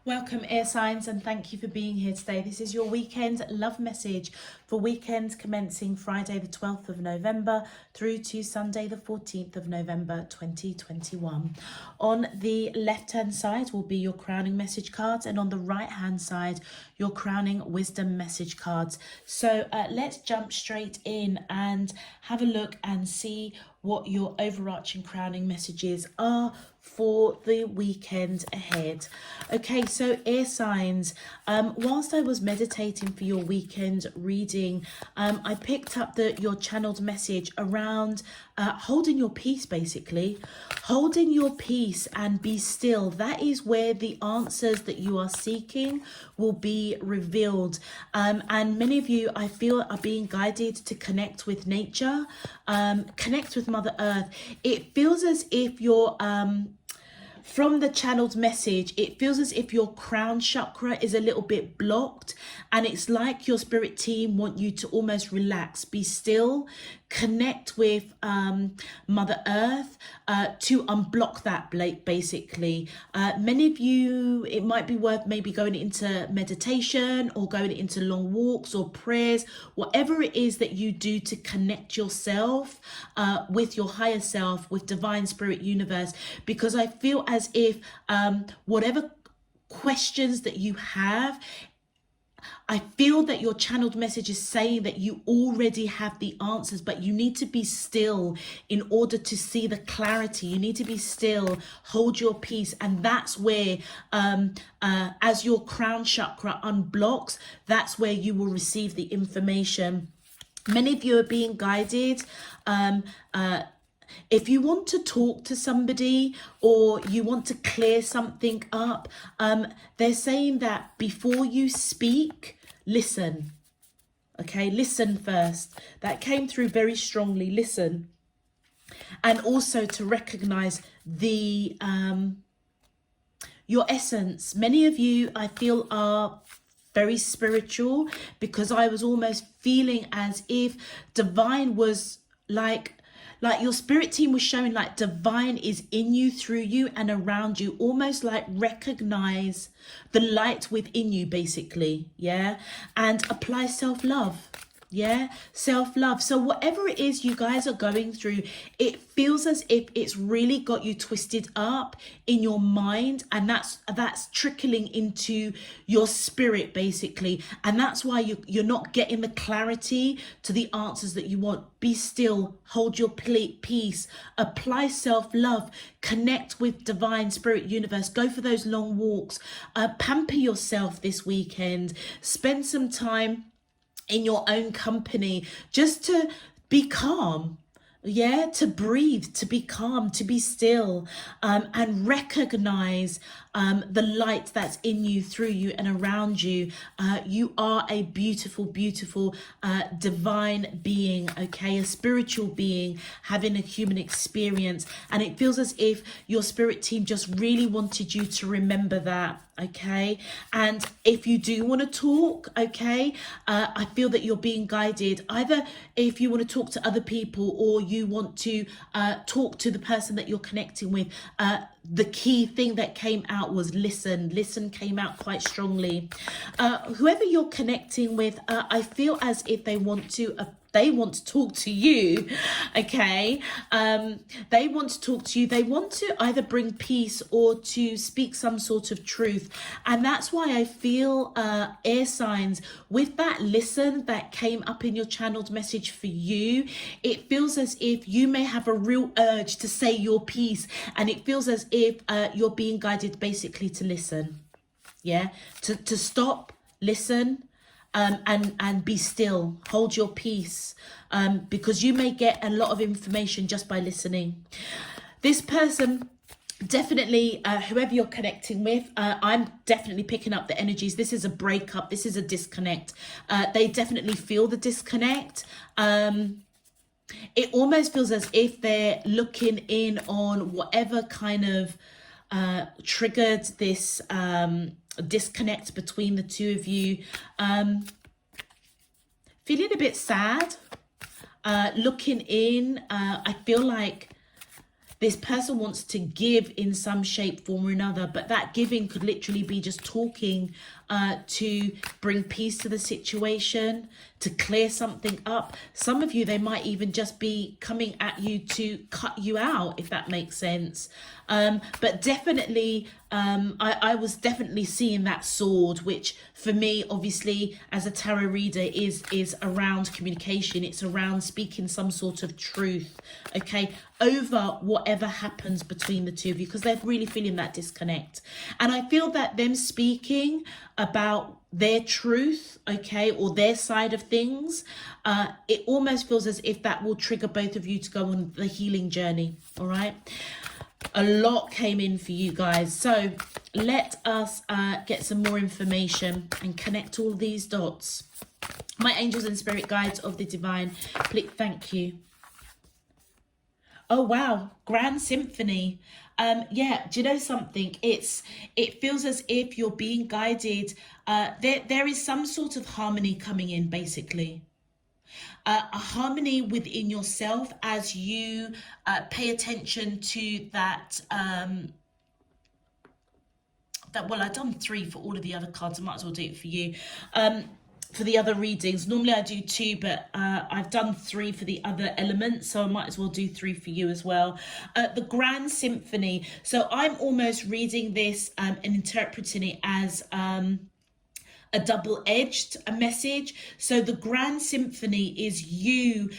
Welcome, air signs, and thank you for being here today. This is your weekend love message for weekend commencing Friday the 12th of November through to Sunday the 14th of November 2021. On the left hand side will be your crowning message cards, and on the right hand side your crowning wisdom message cards. So let's jump straight in and have a look and see what your overarching crowning messages are for the weekend ahead. Okay, so air signs, whilst I was meditating for your weekend reading, I picked up your channeled message around holding your peace, basically. Holding your peace and be still. That is where the answers that you are seeking will be revealed. And many of you, I feel, are being guided to connect with nature, connect with Mother Earth. It feels as if you're from the channeled message, it feels as if your crown chakra is a little bit blocked, and it's like your spirit team want you to almost relax, be still, connect with Mother Earth to unblock that, basically. Many of you, it might be worth maybe going into meditation or going into long walks or prayers, whatever it is that you do to connect yourself with your higher self, with divine spirit universe, because I feel as if whatever questions that you have, I feel that your channeled message is saying that you already have the answers, but you need to be still in order to see the clarity. You need to be still, hold your peace. And that's where, as your crown chakra unblocks, that's where you will receive the information. Many of you are being guided. If you want to talk to somebody or you want to clear something up, they're saying that before you speak, listen. Okay, listen first. That came through very strongly. Listen. And also to recognize the your essence. Many of you, I feel, are very spiritual, because I was almost feeling as if divine was like your spirit team was showing like divine is in you, through you, and around you. Almost like recognize the light within you, basically. Yeah. And apply self-love. Yeah, self-love. So whatever it is you guys are going through, it feels as if it's really got you twisted up in your mind, and that's trickling into your spirit, basically. And that's why you're not getting the clarity to the answers that you want. Be still, hold your peace, apply self-love, connect with divine spirit universe, go for those long walks, pamper yourself this weekend, spend some time in your own company, just to be calm. Yeah, to breathe, to be calm, to be still, and recognize the light that's in you, through you, and around you. You are a beautiful, beautiful divine being, okay? A spiritual being having a human experience. And it feels as if your spirit team just really wanted you to remember that. Okay, and if you do want to talk, okay, I feel that you're being guided. Either if you want to talk to other people, or you want to talk to the person that you're connecting with, the key thing that came out was listen. Listen came out quite strongly. Whoever you're connecting with, I feel as if they want to talk to you. Okay, they want to talk to you. They want to either bring peace or to speak some sort of truth. And that's why I feel air signs, with that listen that came up in your channeled message for you, it feels as if you may have a real urge to say your piece, and it feels as if you're being guided basically to listen. Yeah, to stop, listen, and be still, hold your peace, because you may get a lot of information just by listening. This person, definitely, whoever you're connecting with, I'm definitely picking up the energies. This is a breakup. This is a disconnect. They definitely feel the disconnect. It almost feels as if they're looking in on whatever kind of triggered this disconnect between the two of you. Feeling a bit sad, looking in. I feel like This person wants to give in some shape, form or another, but that giving could literally be just talking to bring peace to the situation, to clear something up. Some of you, they might even just be coming at you to cut you out, if that makes sense. But definitely, I was definitely seeing that sword, which for me, obviously, as a tarot reader, is around communication. It's around speaking some sort of truth, okay, over whatever happens between the two of you, because they're really feeling that disconnect. And I feel that them speaking about their truth, okay, or their side of things, it almost feels as if that will trigger both of you to go on the healing journey. All right, a lot came in for you guys, so let us get some more information and connect all these dots. My angels and spirit guides of the divine, please, thank you. Oh wow, grand symphony. Yeah, do you know something? It feels as if you're being guided. There is some sort of harmony coming in, basically. A harmony within yourself as you pay attention to that. Well, I've done 3 for all of the other cards. I might as well do it for you. For the other readings, normally I do 2, but I've done 3 for the other elements, so I might as well do 3 for you as well. The Grand Symphony. So I'm almost reading this and interpreting it as a double-edged message. So the Grand Symphony is you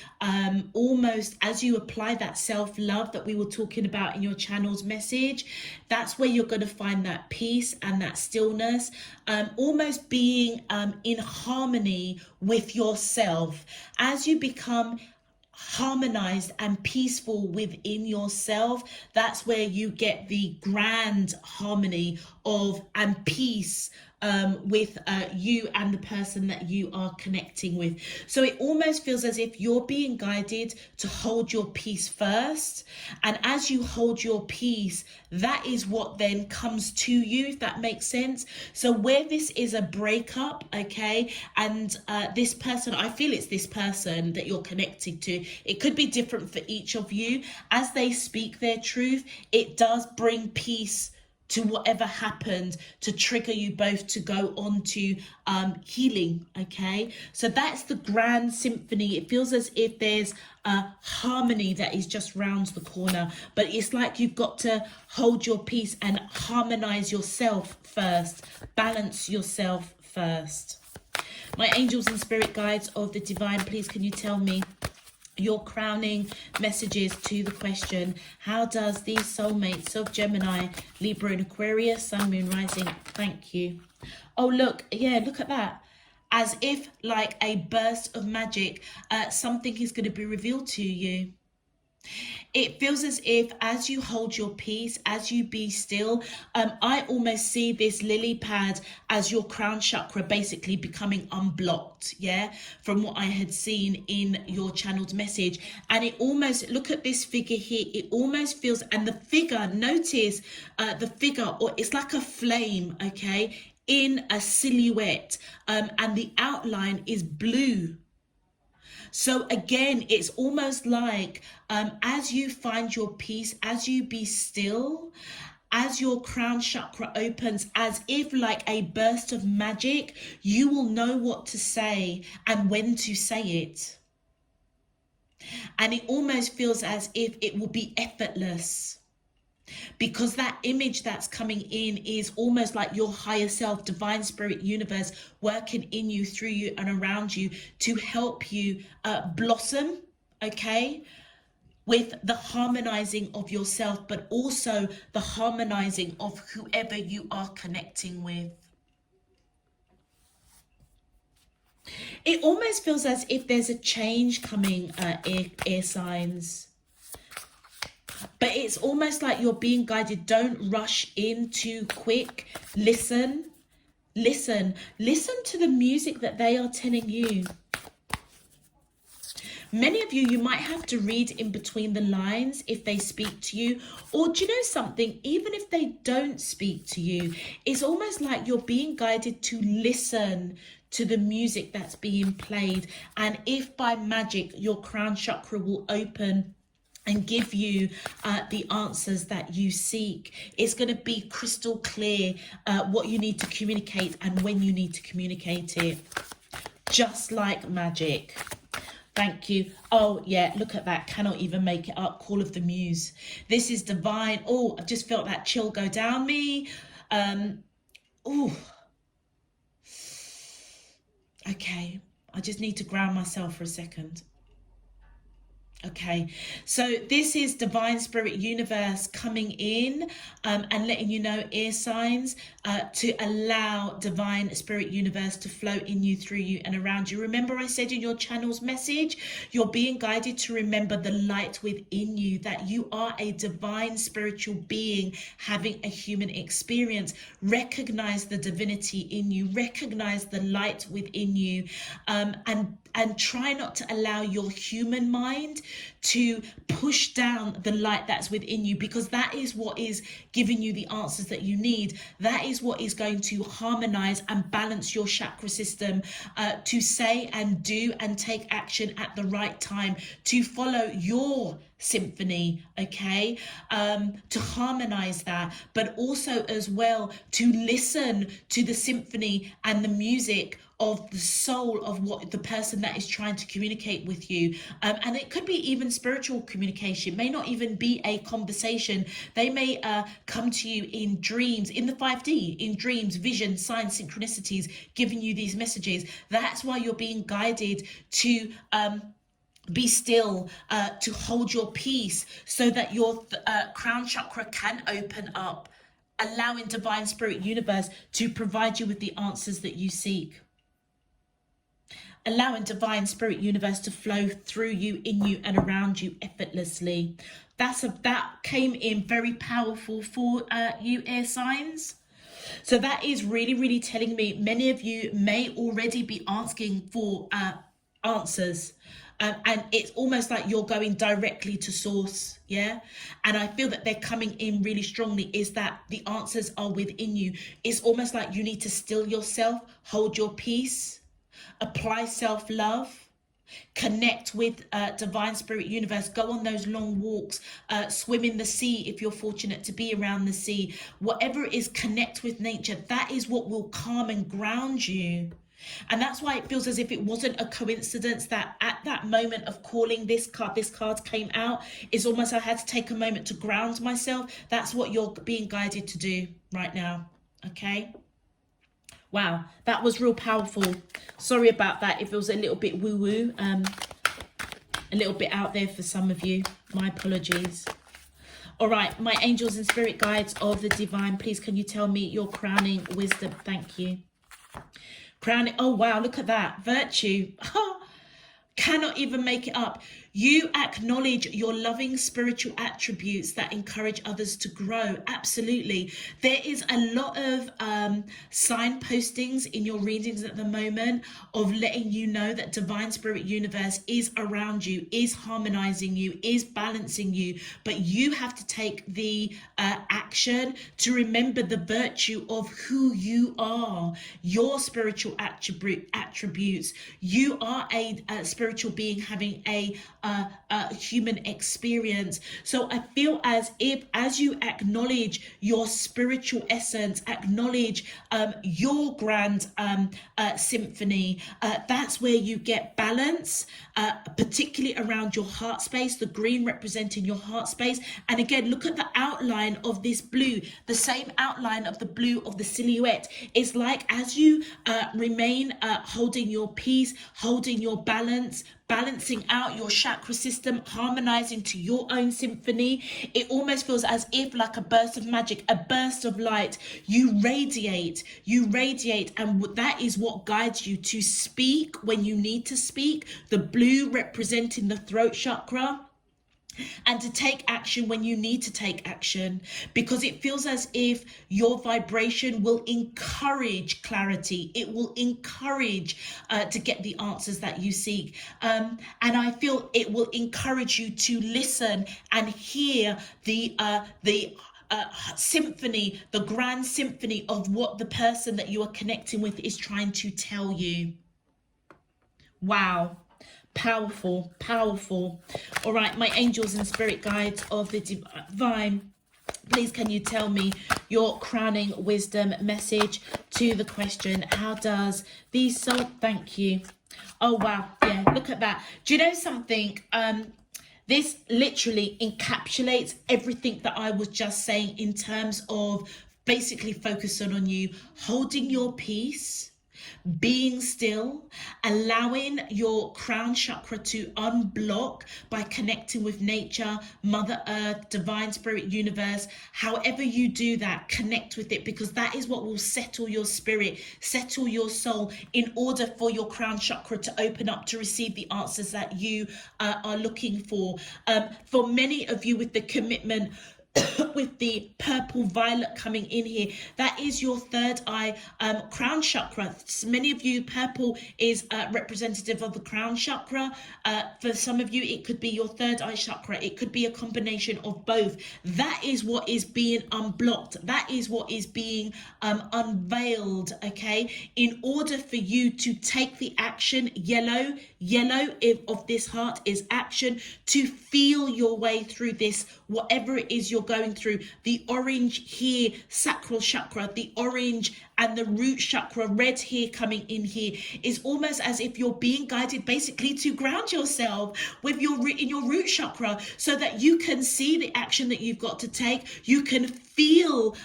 almost, as you apply that self-love that we were talking about in your channel's message, that's where you're going to find that peace and that stillness, almost being in harmony with yourself. As you become harmonized and peaceful within yourself, that's where you get the grand harmony of and peace with you and the person that you are connecting with. So it almost feels as if you're being guided to hold your peace first, and as you hold your peace, that is what then comes to you, if that makes sense. So where this is a breakup, okay, and this person, I feel it's this person that you're connected to, it could be different for each of you. As they speak their truth, it does bring peace to whatever happened, to trigger you both to go on to healing, okay? So that's the Grand Symphony. It feels as if there's a harmony that is just round the corner, but it's like you've got to hold your peace and harmonize yourself first, balance yourself first. My angels and spirit guides of the divine, please can you tell me your crowning messages to the question, how does these soulmates of Gemini, Libra and Aquarius, Sun, Moon, Rising, thank you. Oh look, yeah, look at that. As if like a burst of magic, something is going to be revealed to you. It feels as if as you hold your peace, as you be still, I almost see this lily pad as your crown chakra basically becoming unblocked, yeah, from what I had seen in your channeled message. And it almost, look at this figure here, it almost feels, and the figure, notice the figure, or it's like a flame, okay, in a silhouette, and the outline is blue. So again, it's almost like as you find your peace, as you be still, as your crown chakra opens, as if like a burst of magic, you will know what to say and when to say it. And it almost feels as if it will be effortless, because that image that's coming in is almost like your higher self, divine spirit, universe working in you, through you and around you to help you blossom, okay, with the harmonizing of yourself, but also the harmonizing of whoever you are connecting with. It almost feels as if there's a change coming, air signs. But it's almost like you're being guided. Don't rush in too quick. Listen to the music that they are telling you. Many of you might have to read in between the lines if they speak to you. Or do you know something? Even if they don't speak to you, it's almost like you're being guided to listen to the music that's being played. And if by magic your crown chakra will open and give you the answers that you seek. It's going to be crystal clear what you need to communicate and when you need to communicate it. Just like magic. Thank you. Oh, yeah, look at that. Cannot even make it up. Call of the Muse. This is divine. Oh, I've just felt that chill go down me. Oh, okay. I just need to ground myself for a second. Okay, so this is divine spirit universe coming in and letting you know, ear signs, to allow divine spirit universe to flow in you, through you and around you. Remember I said in your channel's message, you're being guided to remember the light within you, that you are a divine spiritual being having a human experience. Recognize the divinity in you, recognize the light within you, and try not to allow your human mind to push down the light that's within you, because that is what is giving you the answers that you need. That is what is going to harmonize and balance your chakra system, to say and do and take action at the right time, to follow your symphony, okay, to harmonize that, but also as well to listen to the symphony and the music of the soul of what the person that is trying to communicate with you. And it could be even spiritual communication, may not even be a conversation. They may come to you in dreams, in the 5D, in dreams, vision, signs, synchronicities, giving you these messages. That's why you're being guided to be still, to hold your peace, so that your crown chakra can open up, allowing divine spirit universe to provide you with the answers that you seek. Allowing divine spirit universe to flow through you, in you and around you effortlessly. That came in very powerful for you, air signs. So that is really, really telling me many of you may already be asking for answers. And it's almost like you're going directly to source, yeah? And I feel that they're coming in really strongly, is that the answers are within you. It's almost like you need to still yourself, hold your peace, apply self-love, connect with divine spirit universe, go on those long walks, swim in the sea if you're fortunate to be around the sea. Whatever it is, connect with nature. That is what will calm and ground you. And that's why it feels as if it wasn't a coincidence that at that moment of calling this card came out. It's almost I had to take a moment to ground myself. That's what you're being guided to do right now, okay? Wow, that was real powerful. Sorry about that if it was a little bit woo-woo, a little bit out there for some of you. My apologies. All right, my angels and spirit guides of the divine, please can you tell me your crowning wisdom? Thank you. Crowning, oh wow, look at that. Virtue. Cannot even make it up. You acknowledge your loving spiritual attributes that encourage others to grow. Absolutely. There is a lot of signpostings in your readings at the moment of letting you know that divine spirit universe is around you, is harmonizing you, is balancing you. But you have to take the action to remember the virtue of who you are, your spiritual attributes. You are a spiritual being having a human experience. So I feel as if, as you acknowledge your spiritual essence, acknowledge your grand symphony, that's where you get balance, particularly around your heart space, the green representing your heart space. And again, look at the outline of this blue, the same outline of the blue of the silhouette. It's like as you remain holding your peace, holding your balance, balancing out your chakra system, harmonizing to your own symphony, it almost feels as if like a burst of magic, a burst of light. You radiate, and that is what guides you to speak when you need to speak. The blue representing the throat chakra. And to take action when you need to take action, because it feels as if your vibration will encourage clarity. It will encourage to get the answers that you seek. And I feel it will encourage you to listen and hear the symphony, the grand symphony of what the person that you are connecting with is trying to tell you. Wow. Powerful, powerful. All right, my angels and spirit guides of the divine, please can you tell me your crowning wisdom message to the question, how does the soul, thank you. Oh wow, yeah, look at that. Do you know something? This literally encapsulates everything that I was just saying in terms of basically focusing on you, holding your peace, being still, allowing your crown chakra to unblock by connecting with nature, Mother Earth, divine spirit, universe. However you do that, connect with it, because that is what will settle your spirit, settle your soul, in order for your crown chakra to open up to receive the answers that you are looking for. For many of you with the commitment, with the purple violet coming in here, that is your third eye crown chakra. Many of you, purple is representative of the crown chakra. For some of you, it could be your third eye chakra. It could be a combination of both. That is what is being unblocked. That is what is being unveiled, okay? In order for you to take the action, yellow of this heart is action, to feel your way through this, whatever it is you're going through. The orange here, sacral chakra, the orange and the root chakra, red here coming in here, is almost as if you're being guided basically to ground yourself with your in your root chakra, so that you can see the action that you've got to take. You can feel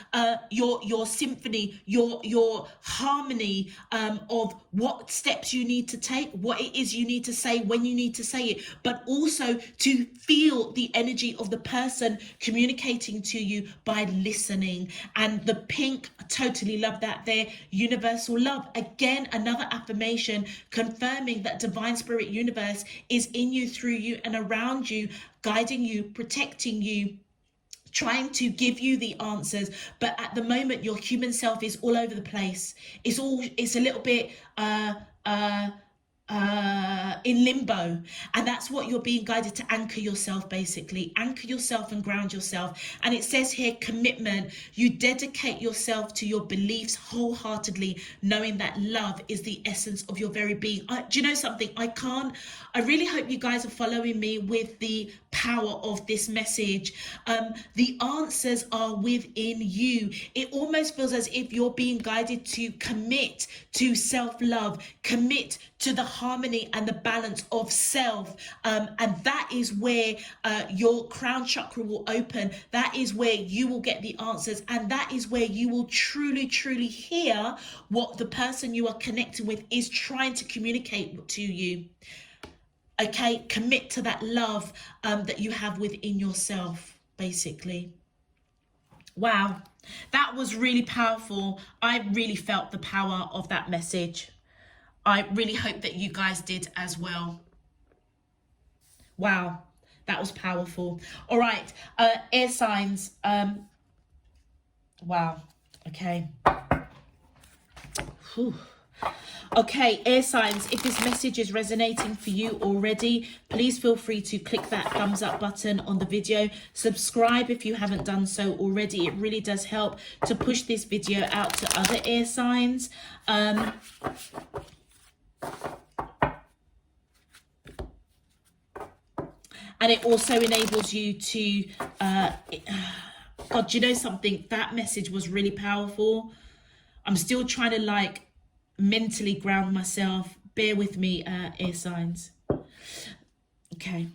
your symphony, your harmony of what steps you need to take, what it is you need to say, when you need to say it, but also to feel the energy of the person communicating to you by listening. And the pink, I totally love that there, universal love. Again, another affirmation confirming that divine spirit universe is in you, through you, and around you, guiding you, protecting you, trying to give you the answers. But at the moment, your human self is all over the place. It's a little bit in limbo, and that's what you're being guided to anchor yourself, basically anchor yourself and ground yourself. And it says here, commitment. You dedicate yourself to your beliefs wholeheartedly, knowing that love is the essence of your very being. Do you know something? I really hope you guys are following me with the power of this message. The answers are within you. It almost feels as if you're being guided to commit to self-love, commit to the harmony and the balance of self, and that is where your crown chakra will open. That is where you will get the answers, and that is where you will truly hear what the person you are connecting with is trying to communicate to you. Okay, commit to that love that you have within yourself, basically. Wow, that was really powerful. I really felt the power of that message. I really hope that you guys did as well. Wow, that was powerful. All right, air signs. Wow, okay. Whew. Okay, air signs, if this message is resonating for you already, please feel free to click that thumbs up button on the video. Subscribe if you haven't done so already. It really does help to push this video out to other air signs. And it also enables you to, God, do you know something? That message was really powerful. I'm still trying to mentally ground myself. Bear with me, air signs. Okay.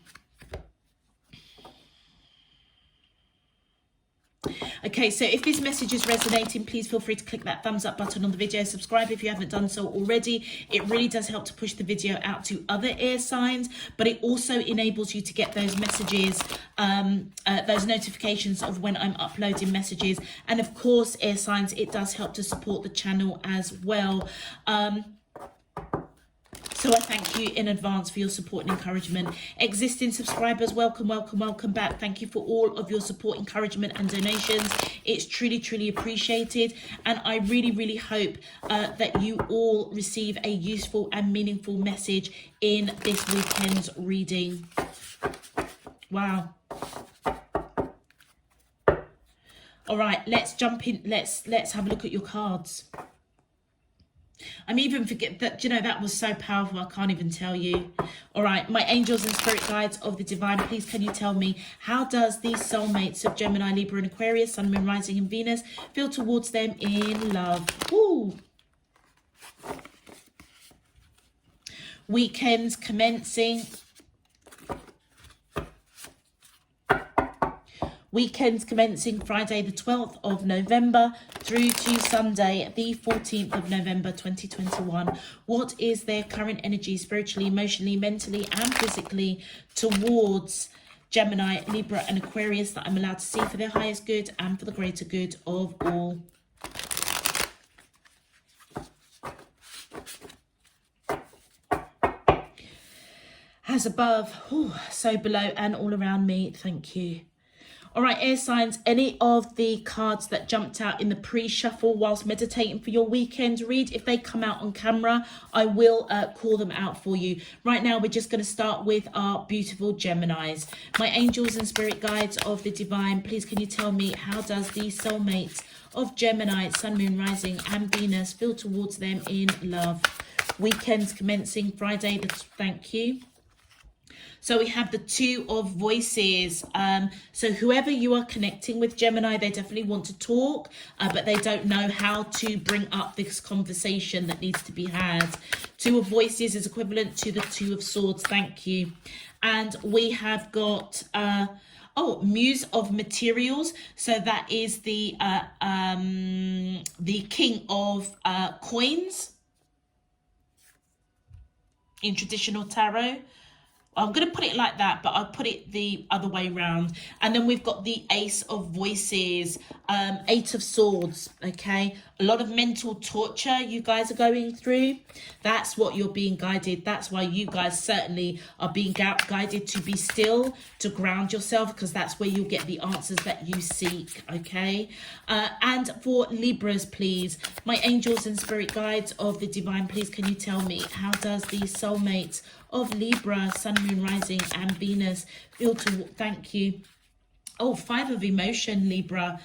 Okay, so if this message is resonating, please feel free to click that thumbs up button on the video. Subscribe if you haven't done so already. It really does help to push the video out to other air signs, but it also enables you to get those messages, those notifications of when I'm uploading messages. And of course, air signs, it does help to support the channel as well. So I thank you in advance for your support and encouragement. Existing subscribers, welcome back. Thank you for all of your support, encouragement and donations. It's truly appreciated. And I really hope that you all receive a useful and meaningful message in this weekend's reading. Wow. All right, let's jump in. Let's have a look at your cards. I'm even forget that, you know, that was so powerful. I can't even tell you. All right, my angels and spirit guides of the divine, please can you tell me, how does these soulmates of Gemini, Libra and Aquarius, Sun, Moon, Rising and Venus feel towards them in love? Ooh. Weekends commencing. Weekends commencing Friday the 12th of November through to Sunday the 14th of November 2021. What is their current energy spiritually, emotionally, mentally and physically towards Gemini, Libra and Aquarius that I'm allowed to see for their highest good and for the greater good of all? As above, so below and all around me. Thank you. All right, air signs, any of the cards that jumped out in the pre-shuffle whilst meditating for your weekend read, if they come out on camera, I will call them out for you. Right now, we're just going to start with our beautiful Geminis. My angels and spirit guides of the divine, please can you tell me, how does the soulmates of Gemini, Sun, Moon, Rising and Venus feel towards them in love? Weekends commencing Friday, thank you. So we have the Two of Voices. So whoever you are connecting with, Gemini, they definitely want to talk, but they don't know how to bring up this conversation that needs to be had. Two of Voices is equivalent to the Two of Swords. Thank you. And we have got Muse of Materials. So that is the King of Coins in traditional tarot. I'm going to put it like that, but I'll put it the other way around. And then we've got the Ace of Voices, Eight of Swords, okay? A lot of mental torture you guys are going through. That's what you're being guided. That's why you guys certainly are being guided to be still, to ground yourself, because that's where you'll get the answers that you seek, okay? And for Libras, please, my angels and spirit guides of the divine, please can you tell me, how does the soulmates of Libra, Sun, Moon, Rising and Venus feel to, thank you. Oh, Five of Emotion, Libra.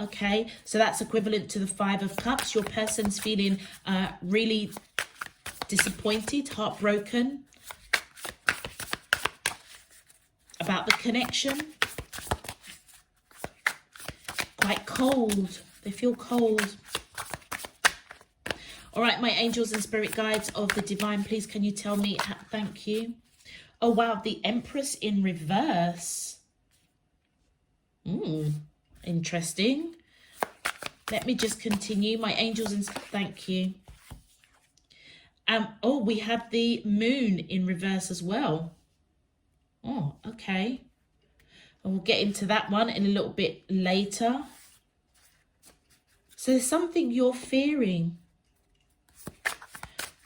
Okay, so that's equivalent to the Five of Cups. Your person's feeling really disappointed, heartbroken about the connection. Quite cold. They feel cold. All right, my angels and spirit guides of the divine, please can you tell me, thank you. Oh, wow, the Empress in reverse. Interesting. Let me just continue. My angels and thank you. Oh, we have the Moon in reverse as well. Oh, okay. And we'll get into that one in a little bit later. So there's something you're fearing.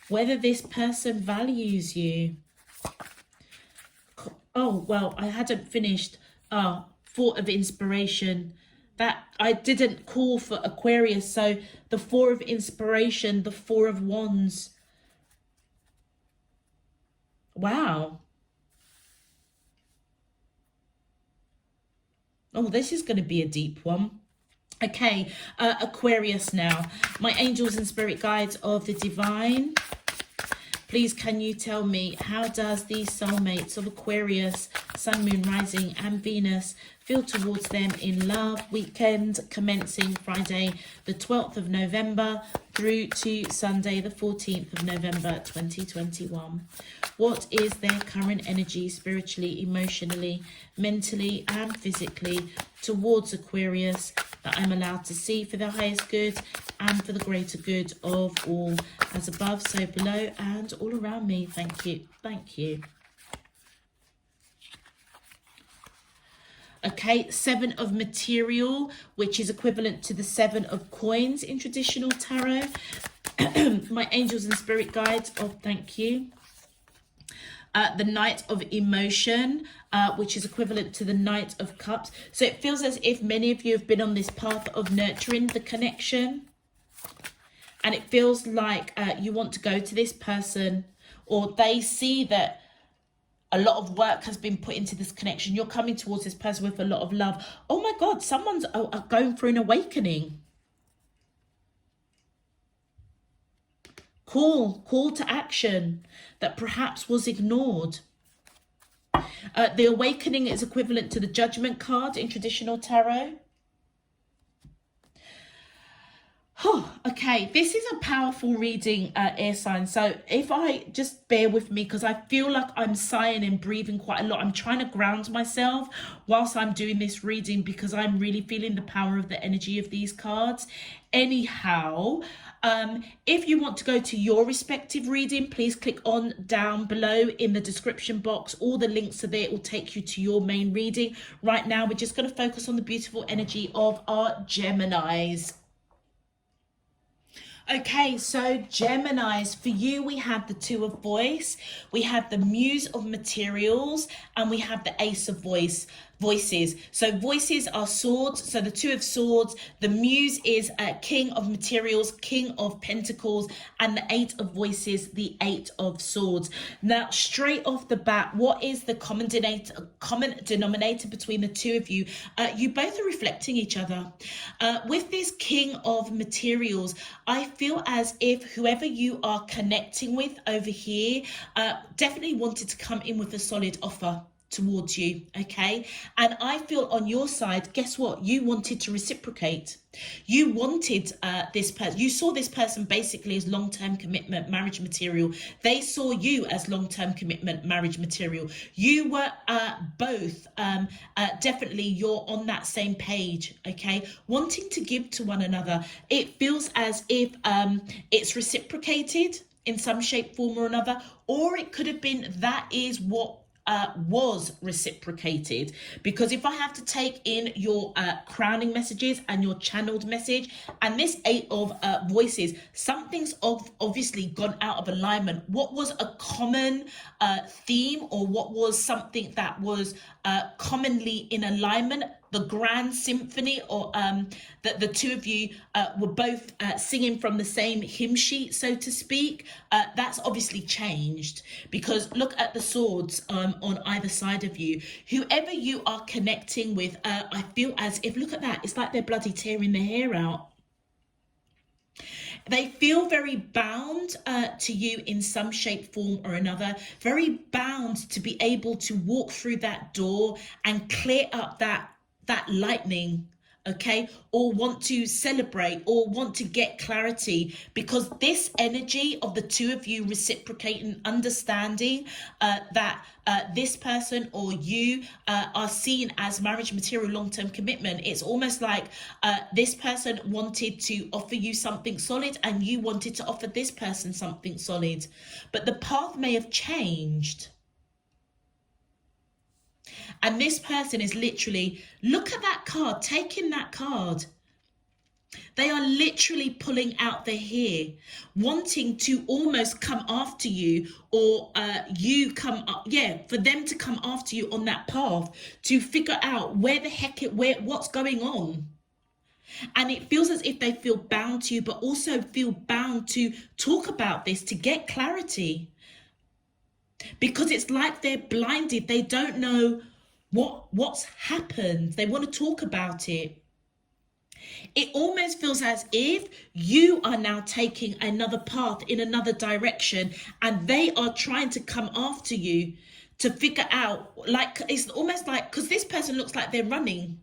Whether this person values you. Oh, well, I hadn't finished. Four of Inspiration. That I didn't call for Aquarius. So the Four of Inspiration, the Four of Wands. Wow. Oh, this is going to be a deep one. Okay, Aquarius now. My angels and spirit guides of the divine, please can you tell me, how does the soulmates of Aquarius, Sun, Moon, Rising and Venus feel towards them in love? Weekend commencing Friday the 12th of November through to Sunday the 14th of November 2021. What is their current energy spiritually, emotionally, mentally and physically towards Aquarius that I'm allowed to see for the highest good and for the greater good of all? As above, so below and all around me. Thank you. Thank you. Okay, Seven of Material, which is equivalent to the Seven of Coins in traditional tarot. My angels and spirit guides, thank you. The Knight of Emotion, which is equivalent to the Knight of Cups. So it feels as if many of you have been on this path of nurturing the connection. And it feels like you want to go to this person, or they see that a lot of work has been put into this connection. You're coming towards this person with a lot of love. Oh my God, someone's going through an awakening. call to action that perhaps was ignored. The awakening is equivalent to the judgment card in traditional tarot. Oh, okay, this is a powerful reading, air sign. So if I just bear with me, because I feel like I'm sighing and breathing quite a lot. I'm trying to ground myself whilst I'm doing this reading, because I'm really feeling the power of the energy of these cards. Anyhow, if you want to go to your respective reading, please click on down below in the description box. All the links are there. It will take you to your main reading. Right now, we're just going to focus on the beautiful energy of our Geminis. Okay, so Geminis, for you, we have the Two of Voice, we have the Muse of Materials, and we have the Ace of Voices. So voices are swords. So the Two of Swords, the Muse is King of Materials, King of Pentacles, and the Eight of Voices, the Eight of Swords. Now, straight off the bat, what is the common denominator between the two of you? You both are reflecting each other. With this King of Materials, I feel as if whoever you are connecting with over here definitely wanted to come in with a solid offer towards you, okay? And I feel on your side, guess what? You wanted to reciprocate. You wanted this person. You saw this person basically as long-term commitment, marriage material. They saw you as long-term commitment, marriage material. You were both definitely, you're on that same page, okay? Wanting to give to one another. It feels as if it's reciprocated in some shape, form or another, or it could have been that is what was reciprocated. Because if I have to take in your crowning messages and your channeled message and this Eight of Voices, something's obviously gone out of alignment. What was a common theme, or what was something that was commonly in alignment, the grand symphony, or that the two of you were both singing from the same hymn sheet, so to speak, that's obviously changed. Because look at the swords on either side of you. Whoever you are connecting with, I feel as if, look at that, it's like they're bloody tearing their hair out. They feel very bound to you in some shape, form or another, very bound to be able to walk through that door and clear up that lightning, okay, or want to celebrate or want to get clarity, because this energy of the two of you reciprocating, understanding that this person or you are seen as marriage material, long-term commitment. It's almost like this person wanted to offer you something solid and you wanted to offer this person something solid, but the path may have changed. And this person is literally, look at that card, taking that card. They are literally pulling out their hair, wanting to almost come after you, or you come up, for them to come after you on that path to figure out where the heck what's going on. And it feels as if they feel bound to you, but also feel bound to talk about this, to get clarity. Because it's like they're blinded. They don't know what's happened. They want to talk about it. It almost feels as if you are now taking another path in another direction, and they are trying to come after you to figure out, like, it's almost like, because this person looks like they're running,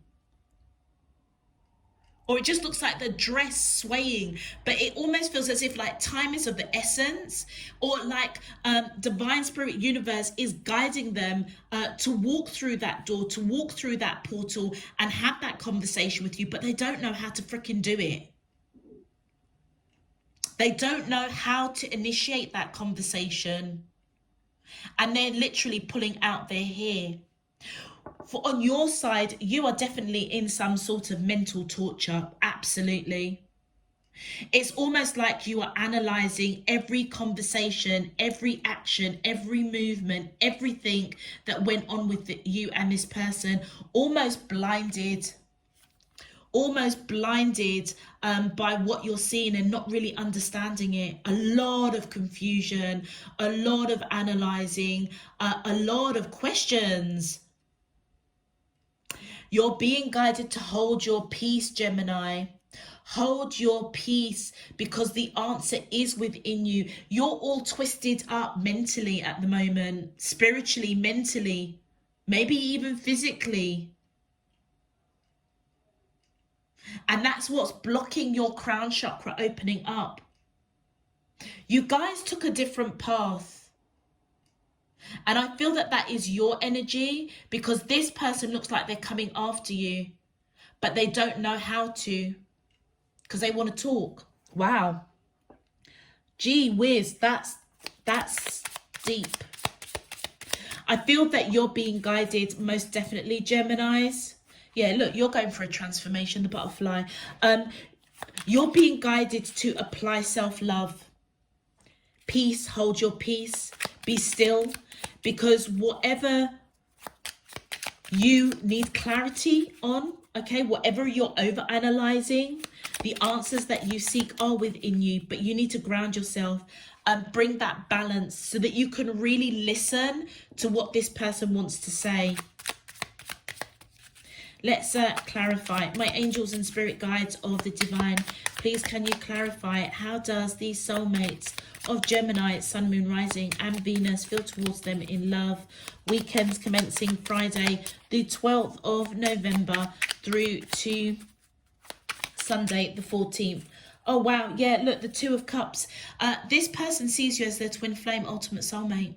or it just looks like the dress swaying, but it almost feels as if like time is of the essence, or like divine spirit universe is guiding them to walk through that door, to walk through that portal and have that conversation with you, but they don't know how to freaking do it. They don't know how to initiate that conversation, and they're literally pulling out their hair. For on your side, you are definitely in some sort of mental torture. Absolutely. It's almost like you are analysing every conversation, every action, every movement, everything that went on with you and this person, almost blinded by what you're seeing and not really understanding it. A lot of confusion, a lot of analysing, a lot of questions. You're being guided to hold your peace, Gemini. Hold your peace, because the answer is within you. You're all twisted up mentally at the moment, spiritually, mentally, maybe even physically. And that's what's blocking your crown chakra opening up. You guys took a different path. And I feel that that is your energy, because this person looks like they're coming after you, but they don't know how to, because they want to talk. Wow. Gee whiz, that's deep. I feel that you're being guided, most definitely, Geminis. Yeah, look, you're going for a transformation, the butterfly. You're being guided to apply self-love. Peace, hold your peace, be still, because whatever you need clarity on, okay, whatever you're over-analyzing, the answers that you seek are within you, but you need to ground yourself and bring that balance so that you can really listen to what this person wants to say. Let's clarify. My angels and spirit guides of the divine, please can you clarify, how does these soulmates of Gemini, Sun, Moon, Rising and Venus feel towards them in love? Weekends commencing Friday the 12th of November through to Sunday the 14th. Oh wow, yeah, look, the Two of Cups. This person sees you as their twin flame ultimate soulmate.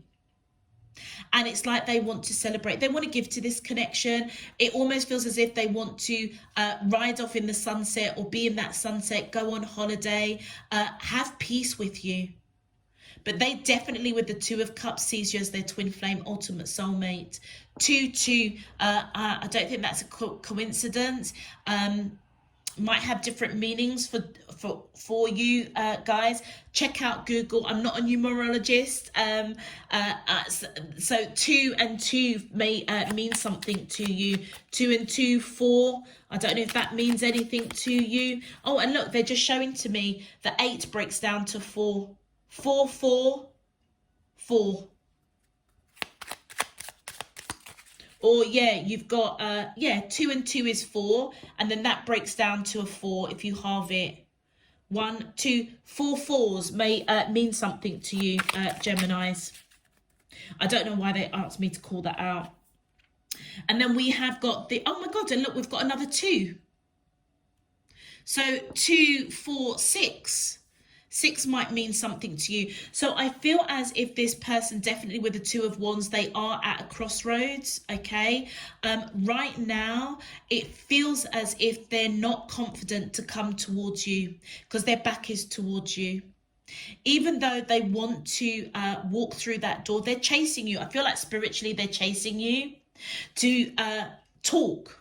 And it's like they want to celebrate. They want to give to this connection. It almost feels as if they want to ride off in the sunset, or be in that sunset, go on holiday, have peace with you. But they definitely, with the Two of Cups, sees you as their twin flame ultimate soulmate. 2-2, I don't think that's a coincidence. Might have different meanings for you guys. Check out Google. I'm not a numerologist, so 2 and 2 may mean something to you. 2 and 2, 4. I don't know if that means anything to you. Oh, and look, they're just showing to me the 8 breaks down to 4. 4, 4, 4. Or yeah, you've got 2 and 2 is 4, and then that breaks down to a 4 if you halve it. 1, 2, 4 fours may mean something to you, Geminis. I don't know why they asked me to call that out. And then we have got the, oh my god, and look, we've got another 2. So 2, 4, 6. 6 might mean something to you. So I feel as if this person, definitely with the Two of Wands, they are at a crossroads, okay? Right now, it feels as if they're not confident to come towards you, because their back is towards you. Even though they want to walk through that door, they're chasing you. I feel like spiritually they're chasing you to talk.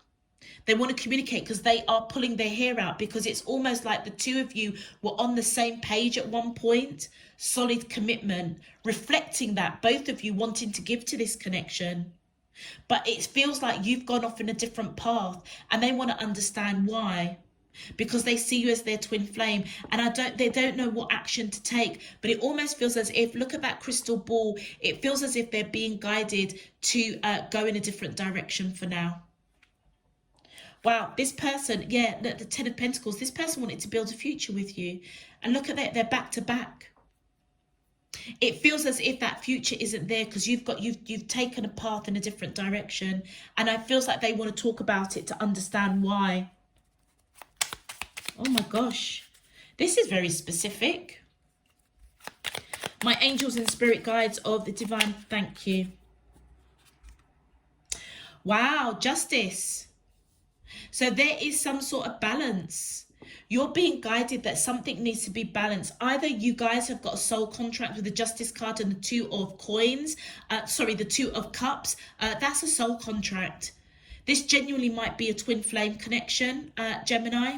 They want to communicate, because they are pulling their hair out, because it's almost like the two of you were on the same page at one point. Solid commitment, reflecting that, both of you wanting to give to this connection. But it feels like you've gone off in a different path, and they want to understand why. Because they see you as their twin flame, and they don't know what action to take. But it almost feels as if, look at that crystal ball, it feels as if they're being guided to go in a different direction for now. Wow, this person, yeah, the 10 of Pentacles, this person wanted to build a future with you. And look at that, they're back to back. It feels as if that future isn't there, because you've taken a path in a different direction. And it feels like they want to talk about it to understand why. Oh my gosh, this is very specific. My angels and spirit guides of the divine, thank you. Wow, Justice. So there is some sort of balance. You're being guided that something needs to be balanced. Either you guys have got a soul contract with the Justice card and the Two of Coins. The Two of Cups. That's a soul contract. This genuinely might be a twin flame connection, Gemini.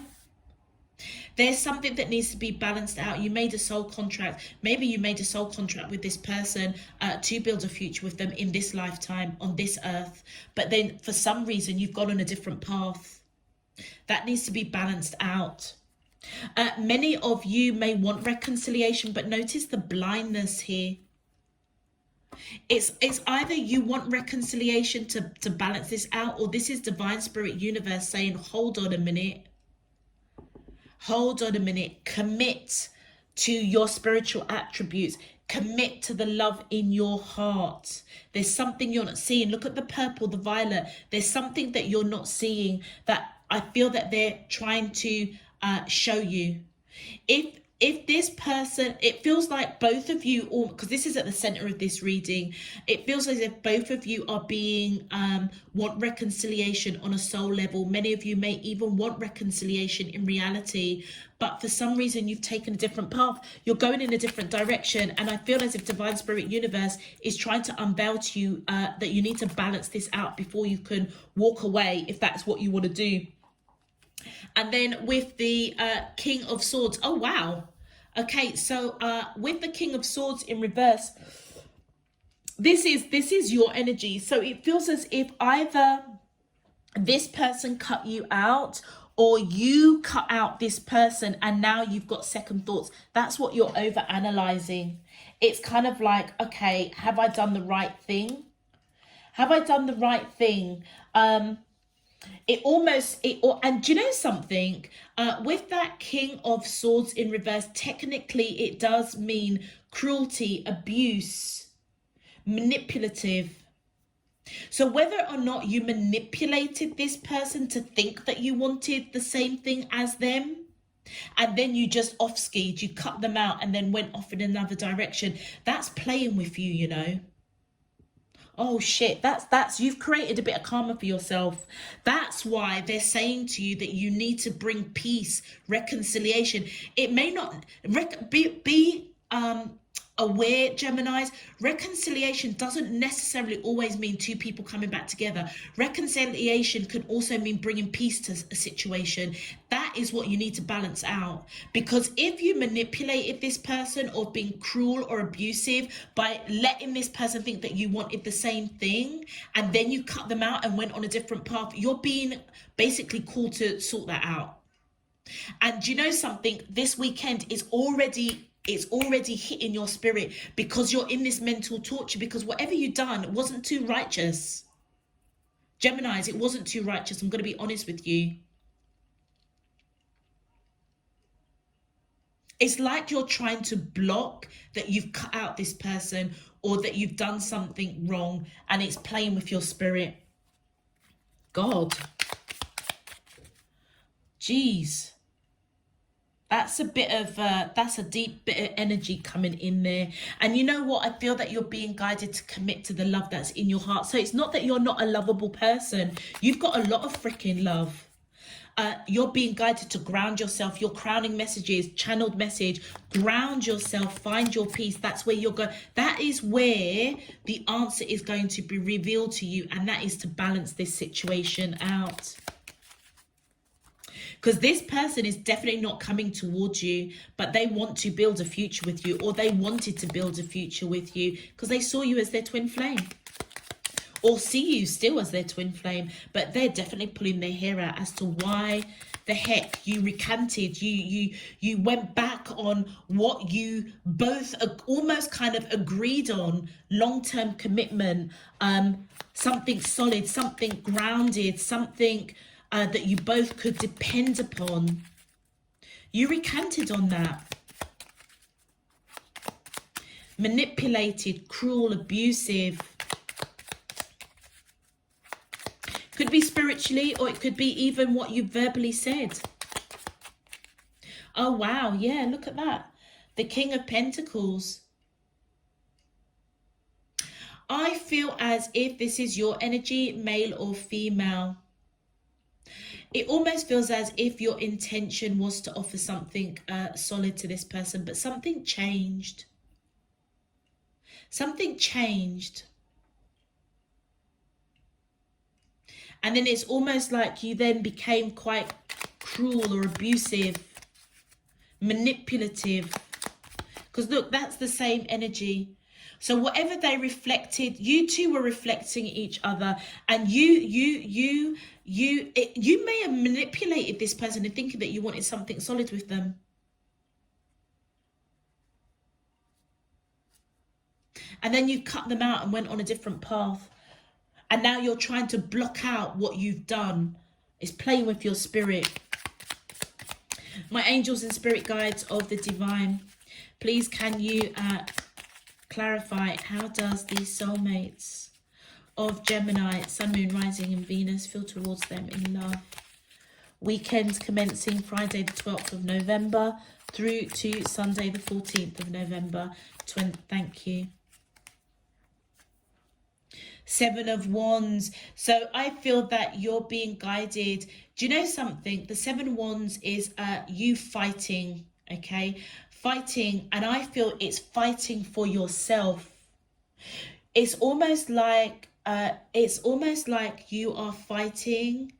There's something that needs to be balanced out. You made a soul contract. Maybe you made a soul contract with this person to build a future with them in this lifetime on this earth. But then for some reason, you've gone on a different path. That needs to be balanced out. Many of you may want reconciliation, but notice the blindness here. It's either you want reconciliation to balance this out, or this is divine spirit universe saying, hold on a minute. hold on a minute, commit to your spiritual attributes, commit to the love in your heart. There's something you're not seeing. Look at the purple, the violet. There's something that you're not seeing that I feel that they're trying to show you. If this person, it feels like both of you, or because this is at the center of this reading, it feels as if both of you are being want reconciliation on a soul level. Many of you may even want reconciliation in reality, but for some reason you've taken a different path. You're going in a different direction, and I feel as if Divine Spirit Universe is trying to unveil to you that you need to balance this out before you can walk away, if that's what you want to do. And then with the King of Swords, oh wow. Okay, so with the King of Swords in reverse, this is your energy. So it feels as if either this person cut you out or you cut out this person, and now you've got second thoughts. That's what you're over analyzing. It's kind of like, okay, have I done the right thing? Have I done the right thing? And do you know something, with that King of Swords in reverse, technically it does mean cruelty, abuse, manipulative. So whether or not you manipulated this person to think that you wanted the same thing as them, and then you just off skied, you cut them out and then went off in another direction, that's playing with you, you know. Oh shit, that's you've created a bit of karma for yourself. That's why they're saying to you that you need to bring peace, reconciliation. It may not be aware, Geminis, reconciliation doesn't necessarily always mean two people coming back together. Reconciliation could also mean bringing peace to a situation. That is what you need to balance out, because if you manipulated this person or being cruel or abusive by letting this person think that you wanted the same thing, and then you cut them out and went on a different path, you're being basically called to sort that out. And you know something, this weekend is already hitting your spirit, because you're in this mental torture, because whatever you've done wasn't too righteous. Geminis, it wasn't too righteous. I'm going to be honest with you. It's like you're trying to block that you've cut out this person or that you've done something wrong, and it's playing with your spirit. God. Jeez. That's a bit of, that's a deep bit of energy coming in there. And you know what? I feel that you're being guided to commit to the love that's in your heart. So it's not that you're not a lovable person. You've got a lot of freaking love. You're being guided to ground yourself. Your crowning messages, channeled message, ground yourself, find your peace. That's where you're going. That is where the answer is going to be revealed to you. And that is to balance this situation out. Because this person is definitely not coming towards you, but they want to build a future with you, or they wanted to build a future with you because they saw you as their twin flame, or see you still as their twin flame. But they're definitely pulling their hair out as to why the heck you recanted. You went back on what you both almost kind of agreed on, long-term commitment, something solid, something grounded, something that you both could depend upon. You recanted on that. Manipulated, cruel, abusive. Could be spiritually, or it could be even what you verbally said. Oh, wow. Yeah, look at that. The King of Pentacles. I feel as if this is your energy, male or female. It almost feels as if your intention was to offer something solid to this person, but something changed. Something changed. And then it's almost like you then became quite cruel or abusive, manipulative. Because look, that's the same energy. So whatever they reflected, you two were reflecting each other, and you may have manipulated this person into thinking that you wanted something solid with them. And then you cut them out and went on a different path. And now you're trying to block out what you've done. It's playing with your spirit. My angels and spirit guides of the divine, please can you clarify, how does these soulmates of Gemini, Sun, Moon, Rising and Venus feel towards them in love? Weekends commencing Friday the 12th of November through to Sunday the 14th of November. Thank you. Seven of Wands. So I feel that you're being guided. Do you know something? The Seven of Wands is you fighting, okay? Fighting, and I feel it's fighting for yourself. It's almost like you are fighting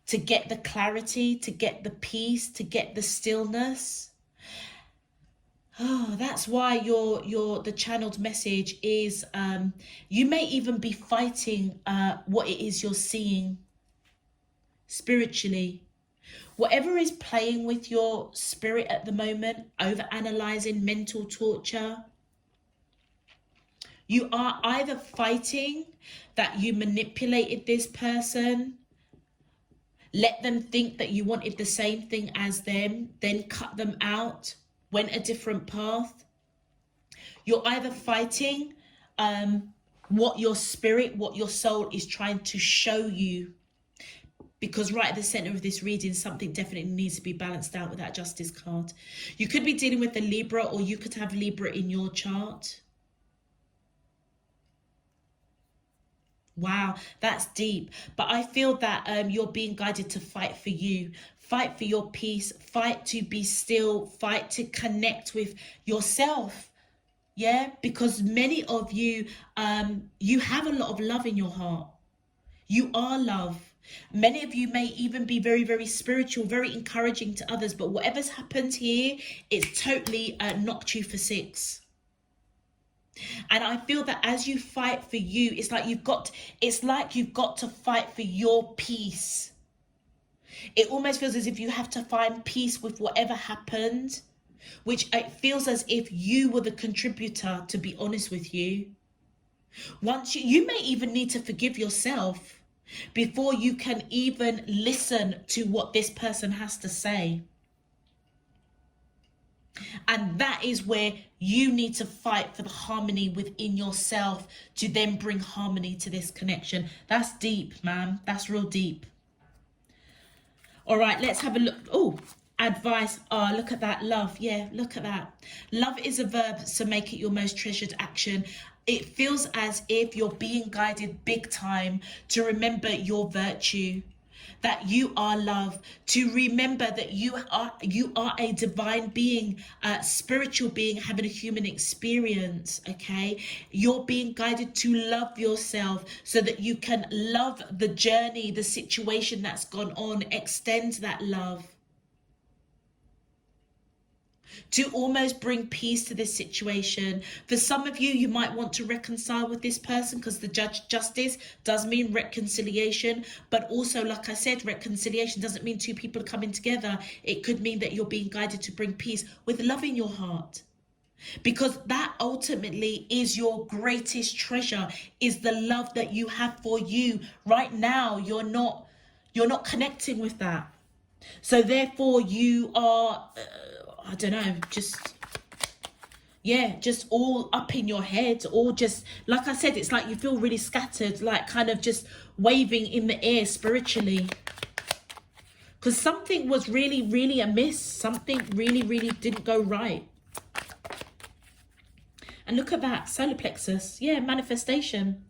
to get the clarity, to get the peace, to get the stillness. Oh, that's why the channeled message is you may even be fighting what it is you're seeing spiritually. Whatever is playing with your spirit at the moment, over-analyzing, mental torture, you are either fighting that you manipulated this person, let them think that you wanted the same thing as them, then cut them out, went a different path. You're either fighting what your spirit, what your soul is trying to show you. Because right at the center of this reading, something definitely needs to be balanced out with that Justice card. You could be dealing with the Libra, or you could have Libra in your chart. Wow, that's deep. But I feel that you're being guided to fight for you. Fight for your peace. Fight to be still. Fight to connect with yourself. Yeah, because many of you, you have a lot of love in your heart. You are love. Many of you may even be very, very spiritual, very encouraging to others. But whatever's happened here, it's totally knocked you for six. And I feel that as you fight for you, it's like you've got to fight for your peace. It almost feels as if you have to find peace with whatever happened, which it feels as if you were the contributor, to be honest with you. Once you may even need to forgive yourself before you can even listen to what this person has to say. And that is where you need to fight for the harmony within yourself to then bring harmony to this connection. That's deep, man. That's real deep. All right, let's have a look. Oh, advice. Oh, look at that. Love. Yeah, look at that. Love is a verb, so make it your most treasured action. It feels as if you're being guided big time to remember your virtue, that you are love, to remember that you are a divine being, a spiritual being having a human experience, okay? You're being guided to love yourself so that you can love the journey, the situation that's gone on, extend that love. To almost bring peace to this situation. For some of you, you might want to reconcile with this person because the justice does mean reconciliation. But also, like I said, reconciliation doesn't mean two people are coming together. It could mean that you're being guided to bring peace with love in your heart. Because that ultimately is your greatest treasure, is the love that you have for you. Right now, you're not connecting with that. So therefore, you are... I don't know, just all up in your head, or just, like I said, it's like you feel really scattered, like kind of just waving in the air spiritually. Because something was really, really amiss. Something really, really didn't go right. And look at that, solar plexus. Yeah, manifestation.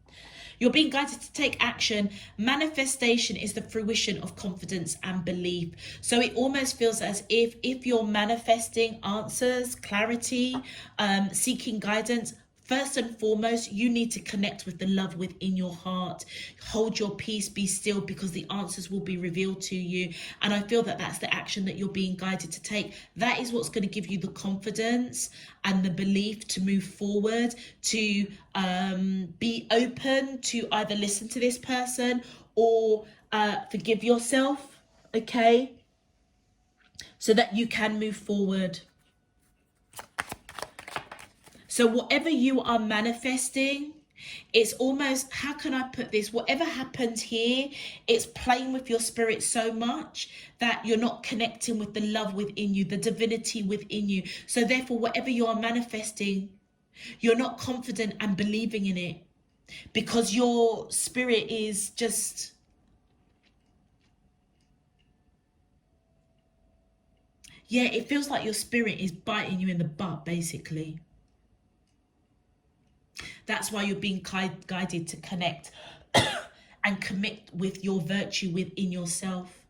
You're being guided to take action. Manifestation is the fruition of confidence and belief. So it almost feels as if you're manifesting answers, clarity, seeking guidance, first and foremost, you need to connect with the love within your heart. Hold your peace, be still, because the answers will be revealed to you. And I feel that that's the action that you're being guided to take. That is what's going to give you the confidence and the belief to move forward, to be open to either listen to this person or forgive yourself, okay? So that you can move forward. So whatever you are manifesting, It's almost, how can I put this? Whatever happens here, it's playing with your spirit so much that you're not connecting with the love within you, the divinity within you. So therefore, whatever you are manifesting, you're not confident and believing in it because your spirit is just... yeah, it feels like your spirit is biting you in the butt, basically. That's why you're being guided to connect and commit with your virtue within yourself.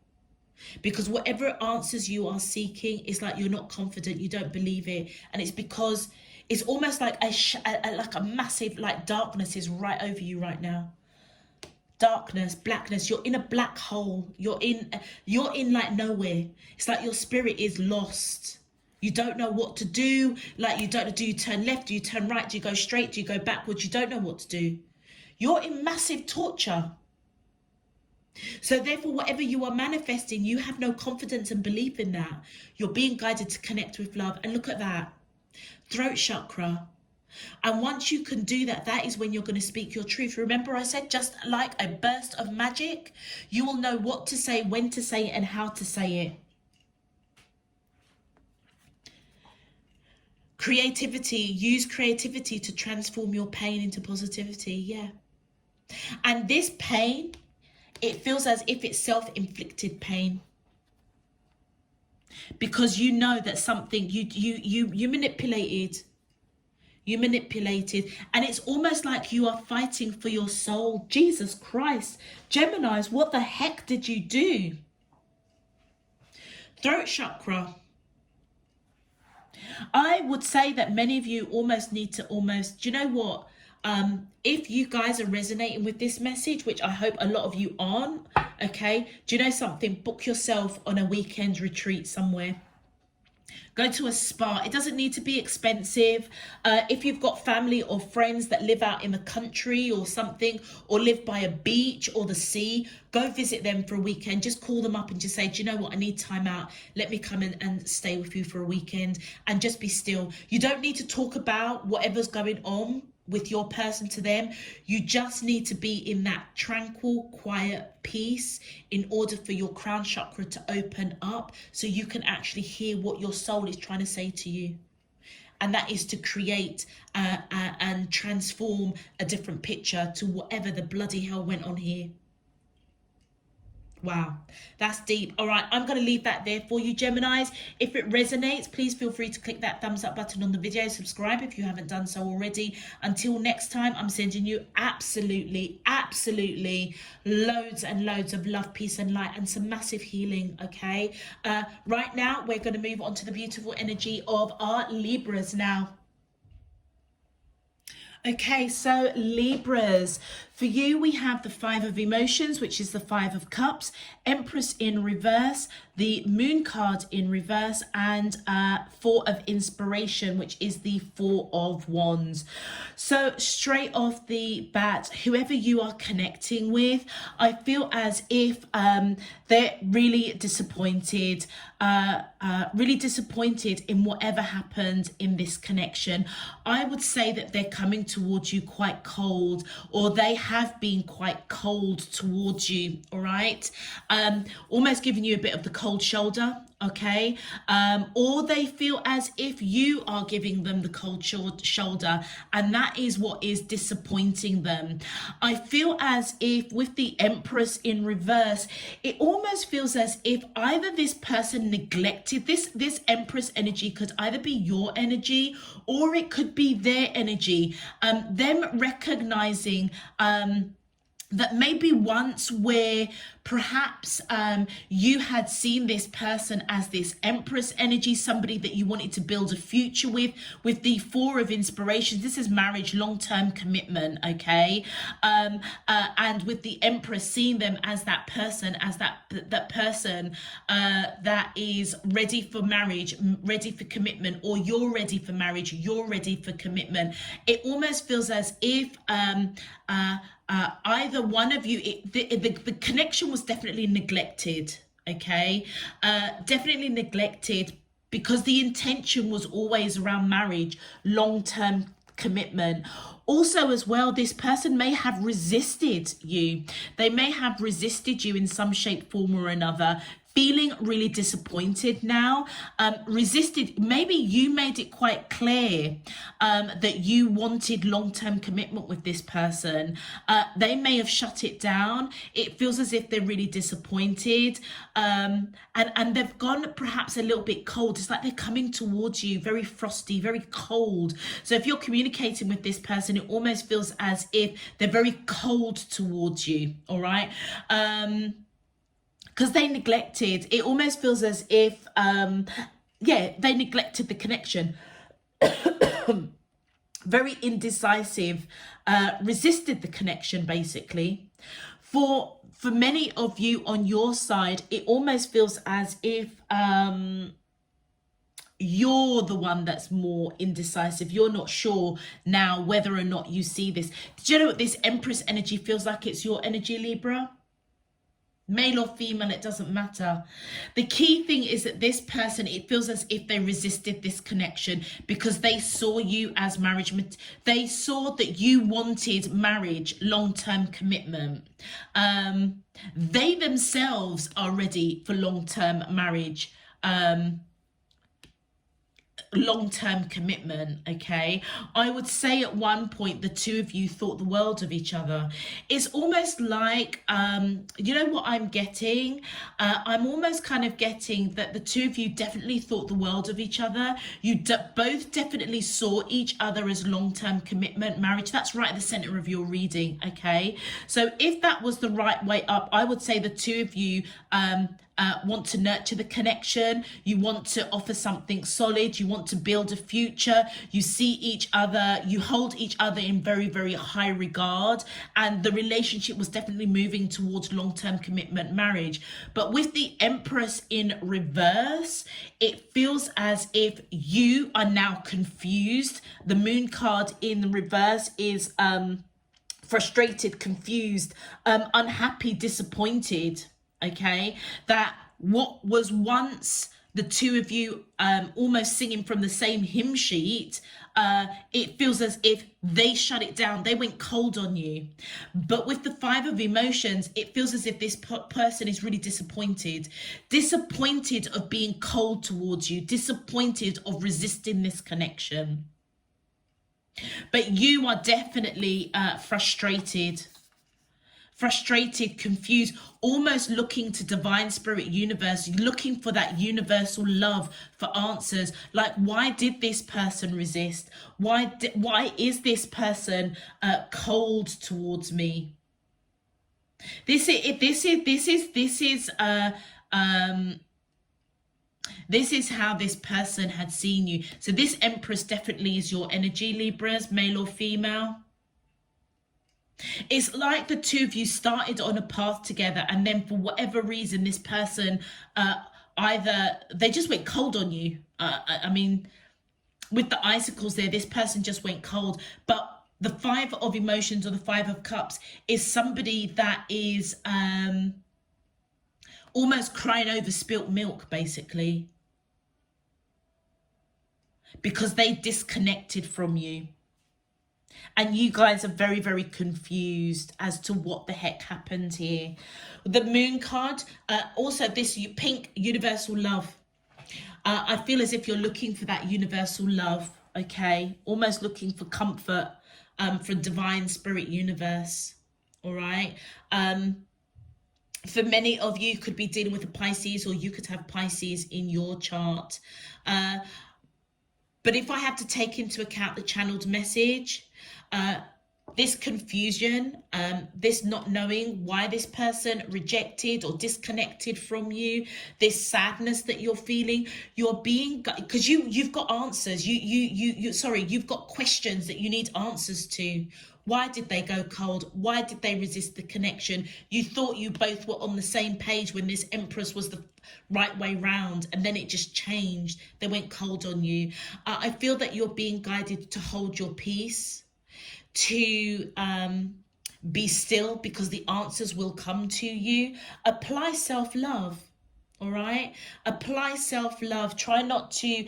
Because whatever answers you are seeking, is like you're not confident, you don't believe it. And it's because it's almost like a massive like darkness is right over you right now. Darkness, blackness, you're in a black hole. You're in like nowhere. It's like your spirit is lost. You don't know what to do. Like you don't know, do you turn left? Do you turn right? Do you go straight? Do you go backwards? You don't know what to do. You're in massive torture. So therefore, whatever you are manifesting, you have no confidence and belief in that. You're being guided to connect with love. And look at that. Throat chakra. And once you can do that, that is when you're going to speak your truth. Remember I said, just like a burst of magic, you will know what to say, when to say it, and how to say it. Creativity. Use creativity to transform your pain into positivity. Yeah. And this pain, it feels as if it's self-inflicted pain. Because you know that something you manipulated. You manipulated. And it's almost like you are fighting for your soul. Jesus Christ. Geminis, what the heck did you do? Throat chakra. I would say that many of you almost need to do you know what? If you guys are resonating with this message, which I hope a lot of you aren't, okay, do you know something? Book yourself on a weekend retreat somewhere. Go to a spa. It doesn't need to be expensive. If you've got family or friends that live out in the country or something, or live by a beach or the sea, go visit them for a weekend. Just call them up and just say, do you know what? I need time out. Let me come in and stay with you for a weekend and just be still. You don't need to talk about whatever's going on with your person to them. You just need to be in that tranquil, quiet peace in order for your crown chakra to open up so you can actually hear what your soul is trying to say to you. And that is to create and transform a different picture to whatever the bloody hell went on here. Wow, that's deep. All right, I'm going to leave that there for you, Geminis. If it resonates, please feel free to click that thumbs up button on the video. Subscribe if you haven't done so already. Until next time, I'm sending you absolutely loads and loads of love, peace and light and some massive healing, okay? Right now, we're going to move on to the beautiful energy of our Libras now. Okay, so Libras, for you we have the 5 of emotions, which is the 5 of cups, Empress in reverse, the Moon card in reverse, and 4 of inspiration, which is the 4 of wands. So straight off the bat, whoever you are connecting with, I feel as if they're really disappointed, in whatever happened in this connection. I would say that they're coming towards you quite cold, or they have been quite cold towards you, all right? Almost giving you a bit of the cold shoulder, okay? Or they feel as if you are giving them the cold shoulder, and that is what is disappointing them. I feel as if with the Empress in reverse, it almost feels as if either this person neglected this Empress energy could either be your energy or it could be their energy. Them recognizing that maybe once where perhaps you had seen this person as this Empress energy, somebody that you wanted to build a future with the 4 of inspiration. This is marriage, long-term commitment, okay? And with the Empress, seeing them as that person, that person that is ready for marriage, ready for commitment, or you're ready for marriage, you're ready for commitment. It almost feels as if either one of you, the connection was definitely neglected, okay? Definitely neglected because the intention was always around marriage, long-term commitment. Also as well, this person may have resisted you. They may have resisted you in some shape, form or another, feeling really disappointed now, resisted. Maybe you made it quite clear that you wanted long-term commitment with this person. They may have shut it down. It feels as if they're really disappointed, and they've gone perhaps a little bit cold. It's like they're coming towards you very frosty, very cold. So if you're communicating with this person, it almost feels as if they're very cold towards you, all right? Because they neglected, it almost feels as if, they neglected the connection. Very indecisive, resisted the connection, basically. For many of you on your side, it almost feels as if you're the one that's more indecisive. You're not sure now whether or not you see this. Do you know what this Empress energy feels like? It's your energy, Libra. Male or female, it doesn't matter. The key thing is that this person, it feels as if they resisted this connection because they saw you as marriage. They saw that you wanted marriage, long-term commitment. They themselves are ready for long-term marriage, long-term commitment. Okay, I would say at one point the two of you thought the world of each other. It's almost like you know what I'm getting? I'm almost kind of getting that the two of you definitely thought the world of each other. You both definitely saw each other as long-term commitment, marriage. That's right at the center of your reading. Okay, so if that was the right way up, I would say the two of you want to nurture the connection. You want to offer something solid. You want to build a future. You see each other. You hold each other in very, very high regard. And the relationship was definitely moving towards long-term commitment, marriage. But with the Empress in reverse, it feels as if you are now confused. The Moon card in the reverse is frustrated, confused, unhappy, disappointed. Okay, that what was once the two of you almost singing from the same hymn sheet, it feels as if they shut it down. They went cold on you. But with the Five of Emotions, it feels as if this person is really disappointed of being cold towards you, disappointed of resisting this connection. But you are definitely frustrated, confused, almost looking to divine spirit universe, looking for that universal love for answers. Like, why did this person resist? Why is this person cold towards me? This is how this person had seen you. So this Empress definitely is your energy, Libras, male or female. It's like the two of you started on a path together, and then for whatever reason, this person either they just went cold on you. I mean, with the icicles there, this person just went cold. But the Five of Emotions or the Five of Cups is somebody that is almost crying over spilt milk, basically, because they disconnected from you. And you guys are very, very confused as to what the heck happened here. The Moon card, also this pink universal love. I feel as if you're looking for that universal love, okay? Almost looking for comfort for divine spirit universe, all right? For many of you, could be dealing with a Pisces, or you could have Pisces in your chart. But if I have to take into account the channeled message, this confusion, this not knowing why this person rejected or disconnected from you, this sadness that you're feeling, you're being, because you've got answers. You've got questions that you need answers to. Why did they go cold? Why did they resist the connection? You thought you both were on the same page when this Empress was the right way round, and then it just changed. They went cold on you. I feel that you're being guided to hold your peace, to be still, because the answers will come to you. Apply self-love, all right? Apply self-love. Try not to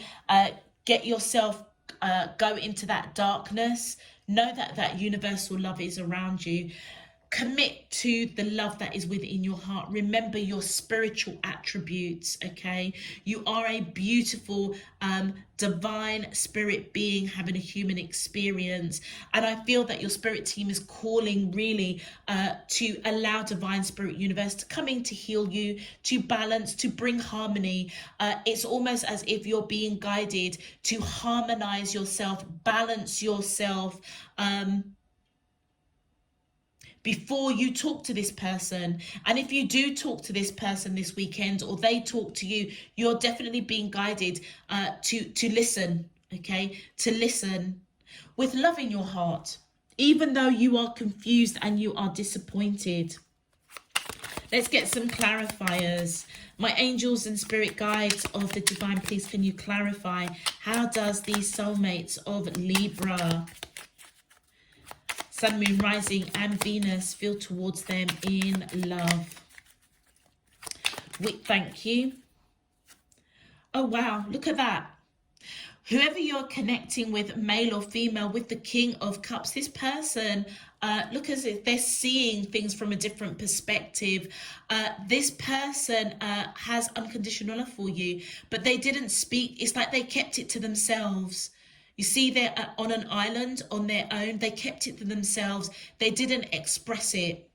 get yourself go into that darkness. Know that that universal love is around you. Commit to the love that is within your heart. Remember your spiritual attributes, okay? You are a beautiful divine spirit being having a human experience, and I feel that your spirit team is calling really to allow divine spirit universe to come in to heal you, to balance, to bring harmony. It's almost as if you're being guided to harmonize yourself, balance yourself, before you talk to this person. And if you do talk to this person this weekend, or they talk to you, you're definitely being guided to listen, okay? To listen with love in your heart, even though you are confused and you are disappointed. Let's get some clarifiers. My angels and spirit guides of the divine, please can you clarify, how does these soulmates of Libra, Sun, Moon, Rising and Venus feel towards them in love? Thank you. Oh, wow. Look at that. Whoever you're connecting with, male or female, with the King of Cups, this person, look as if they're seeing things from a different perspective. This person has unconditional love for you, but they didn't speak. It's like they kept it to themselves. You see, they're on an island on their own. They kept it to themselves. They didn't express it.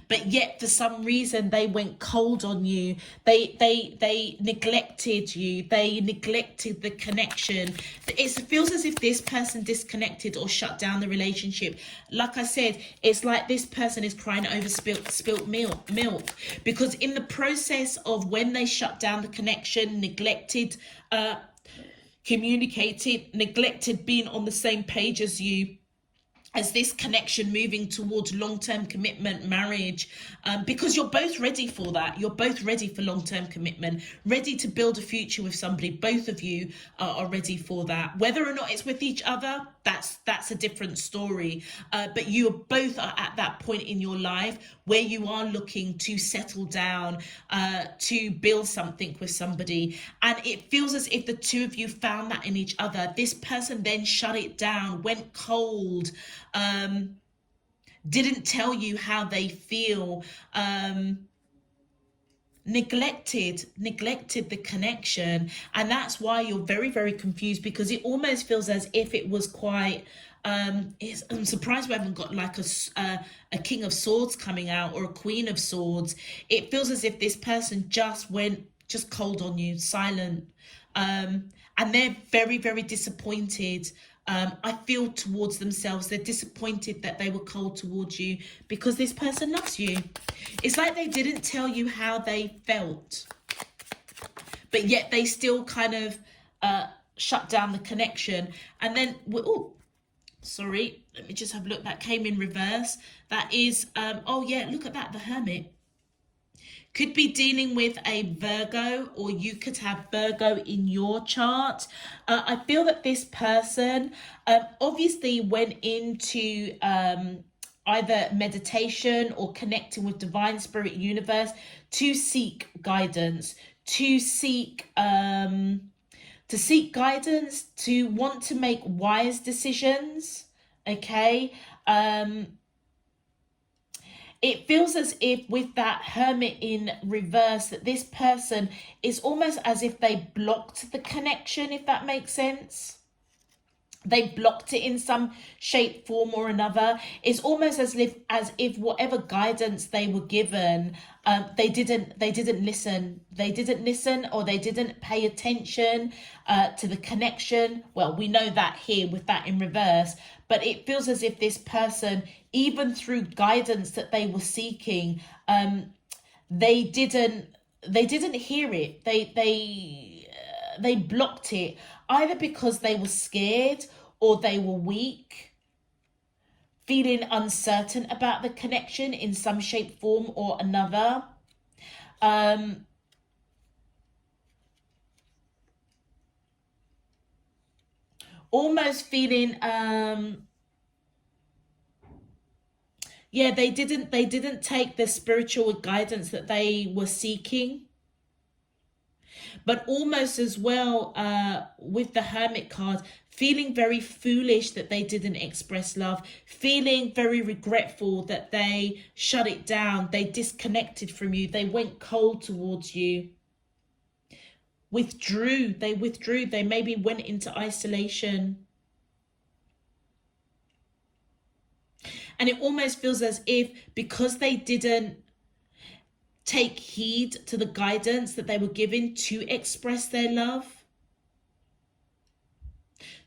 But yet, for some reason, they went cold on you. They neglected you. They neglected the connection. It feels as if this person disconnected or shut down the relationship. Like I said, it's like this person is crying over spilt milk. Because in the process of when they shut down the connection, neglected, communicated, neglected being on the same page as you, as this connection moving towards long-term commitment, marriage, because you're both ready for that. You're both ready for long-term commitment, ready to build a future with somebody. Both of you are ready for that. Whether or not it's with each other, that's a different story. But you both are at that point in your life where you are looking to settle down, to build something with somebody. And it feels as if the two of you found that in each other. This person then shut it down, went cold, didn't tell you how they feel, neglected the connection. And that's why you're very, very confused, because it almost feels as if it was quite, I'm surprised we haven't got like a King of Swords coming out, or a Queen of Swords. It feels as if this person just went cold on you, silent, and they're very, very disappointed. I feel towards themselves. They're disappointed that they were cold towards you, because this person loves you. It's like they didn't tell you how they felt, but yet they still kind of shut down the connection. And then, oh, sorry, let me just have a look. That came in reverse. That is, oh yeah, look at that, the Hermit. Could be dealing with a Virgo, or you could have Virgo in your chart. I feel that this person obviously went into either meditation or connecting with divine spirit universe to seek guidance, to seek guidance, to want to make wise decisions, okay? It feels as if with that Hermit in reverse, that this person is almost as if they blocked the connection, if that makes sense. They blocked it in some shape, form or another. It's almost as if whatever guidance they were given, they didn't listen. They didn't listen, or they didn't pay attention to the connection. Well, we know that here with that in reverse, but it feels as if this person, even through guidance that they were seeking, they didn't hear it. They blocked it, either because they were scared, or they were weak, feeling uncertain about the connection in some shape, form or another. Almost feeling, yeah, they didn't take the spiritual guidance that they were seeking. But almost as well, with the Hermit card, feeling very foolish that they didn't express love, feeling very regretful that they shut it down, they disconnected from you, they went cold towards you, withdrew, they maybe went into isolation. And it almost feels as if because they didn't take heed to the guidance that they were given to express their love,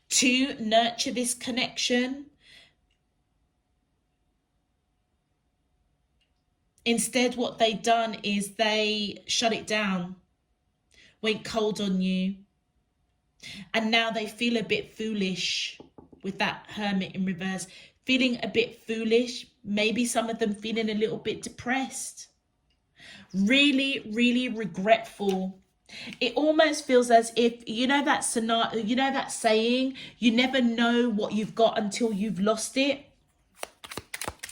to nurture this connection, instead what they done is they shut it down, went cold on you, and now they feel a bit foolish with that Hermit in reverse, feeling a bit foolish, maybe some of them feeling a little bit depressed, really, really regretful. It almost feels as if, you know that scenario, you know that saying, you never know what you've got until you've lost it.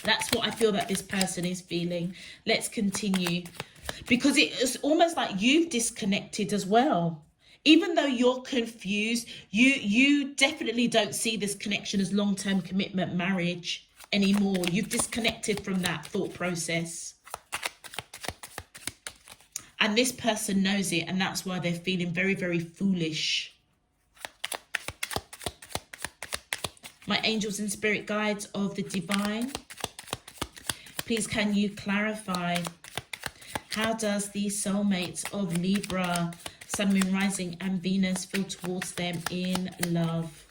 That's what I feel that this person is feeling. Let's continue, because it's almost like you've disconnected as well. Even though you're confused, you definitely don't see this connection as long-term commitment, marriage anymore. You've disconnected from that thought process. And this person knows it, and that's why they're feeling very, very foolish. My angels and spirit guides of the divine, please can you clarify, how does the soulmates of Libra, Sun, Moon, Rising and Venus feel towards them in love?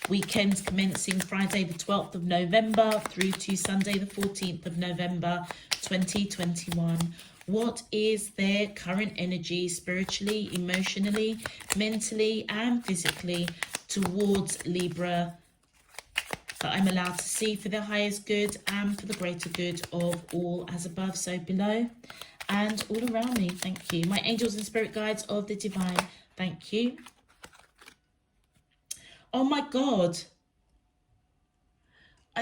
Weekends commencing Friday the 12th of November through to Sunday the 14th of November 2021. What is their current energy spiritually, emotionally, mentally and physically towards Libra, that I'm allowed to see for their highest good and for the greater good of all, as above so below and all around me? Thank you. My angels and spirit guides of the divine, thank you. Oh my God.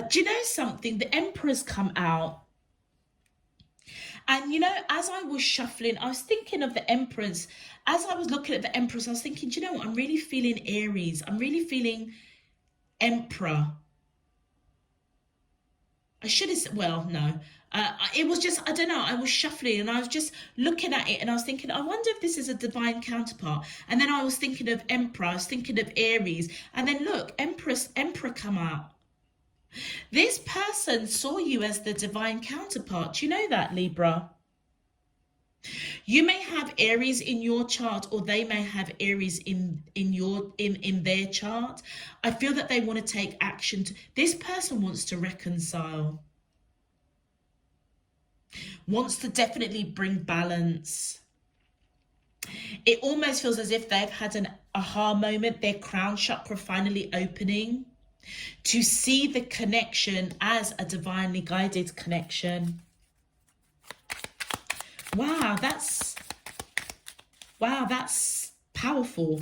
Do you know something? The Emperor's come out. And, you know, as I was shuffling, I was thinking of the Empress. As I was looking at the Empress, I was thinking, do you know what? I'm really feeling Aries. I'm really feeling Emperor. I should have said, well, no. It was just, I don't know, I was shuffling and I was just looking at it and I was thinking, I wonder if this is a divine counterpart. And then I was thinking of Emperor, I was thinking of Aries. And then look, Emperor come out. This person saw you as the divine counterpart. Do you know that, Libra? You may have Aries in your chart, or they may have Aries in their chart. I feel that they want to take action. This person wants to reconcile. Wants to definitely bring balance. It almost feels as if they've had an aha moment, their crown chakra finally opening, to see the connection as a divinely guided connection. Wow, that's powerful.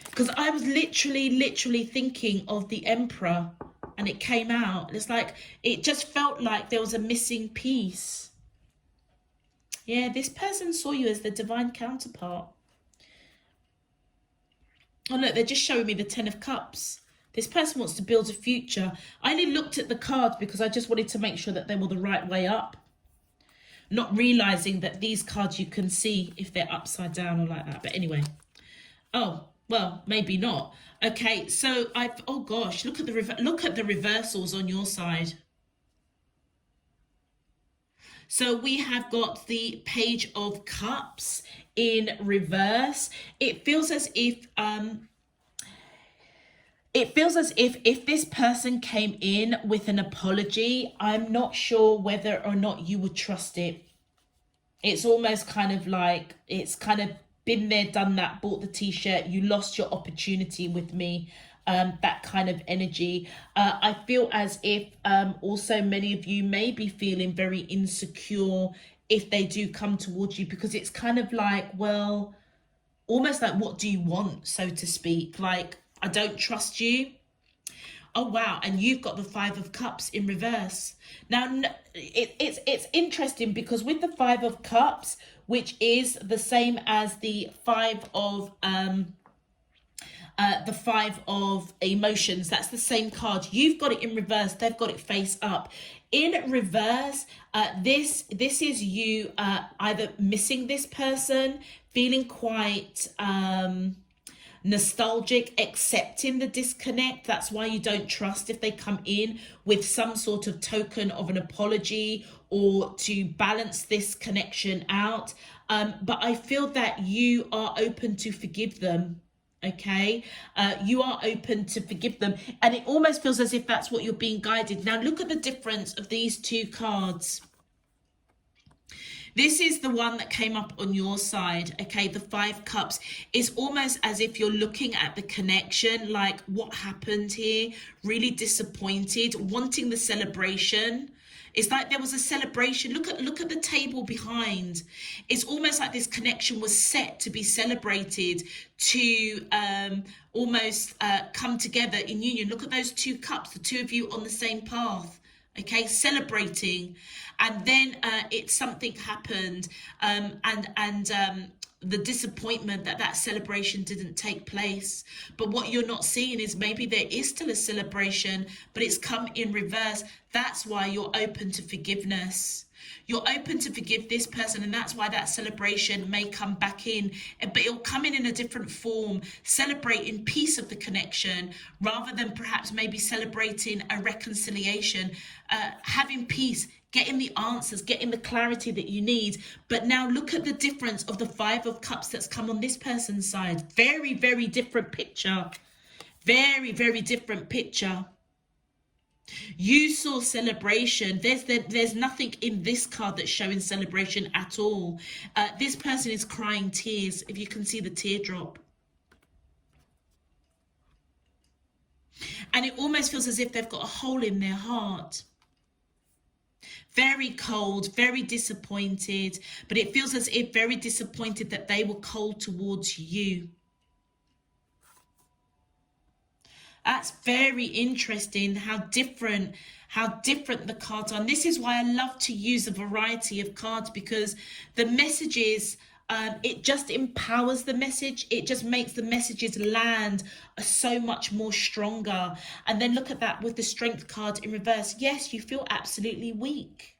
Because I was literally thinking of the Emperor and it came out. It's like, it just felt like there was a missing piece. Yeah, this person saw you as the divine counterpart. Oh, look, they're just showing me the 10 of Cups. This person wants to build a future. I only looked at the cards because I just wanted to make sure that they were the right way up. Not realizing that these cards you can see if they're upside down or like that. But anyway. Oh, well, maybe not. Okay, so oh gosh, look at the reversals on your side. So we have got the Page of Cups in reverse. It feels as if if this person came in with an apology, I'm not sure whether or not you would trust it. It's almost kind of like, it's kind of been there, done that, bought the t-shirt, you lost your opportunity with me. That kind of energy. I feel as if also many of you may be feeling very insecure if they do come towards you, because it's kind of like, well, almost like, what do you want, so to speak? Like, I don't trust you. Oh wow, and you've got the Five of Cups in reverse. Now it's interesting because with the Five of Cups, which is the same as the Five of Emotions, that's the same card. You've got it in reverse, they've got it face up. In reverse, this is you either missing this person, feeling quite nostalgic, accepting the disconnect. That's why you don't trust if they come in with some sort of token of an apology or to balance this connection out. But I feel that you are open to forgive them. Okay, you are open to forgive them, and it almost feels as if that's what you're being guided. Now look at the difference of these two cards. This is the one that came up on your side, okay, the Five Cups. It's almost as if you're looking at the connection, like what happened here, really disappointed, wanting the celebration. It's like there was a celebration. Look at the table behind. It's almost like this connection was set to be celebrated, to almost come together in union. Look at those two cups, the two of you on the same path. Okay, celebrating, and then something happened, and the disappointment that celebration didn't take place. But what you're not seeing is maybe there is still a celebration, but it's come in reverse. That's why you're open to forgiveness. You're open to forgive this person, and that's why that celebration may come back in, but it'll come in a different form, celebrating peace of the connection, rather than perhaps maybe celebrating a reconciliation, having peace, getting the answers, getting the clarity that you need. But now look at the difference of the Five of Cups that's come on this person's side. Very, very different picture. Very, very different picture. You saw celebration. There's nothing in this card that's showing celebration at all. This person is crying tears, if you can see the teardrop. And it almost feels as if they've got a hole in their heart. Very cold, very disappointed, but it feels as if very disappointed that they were cold towards you. That's very interesting how different the cards are. And this is why I love to use a variety of cards, because the messages, it just empowers the message. It just makes the messages land so much more stronger. And then look at that with the Strength card in reverse. Yes, you feel absolutely weak.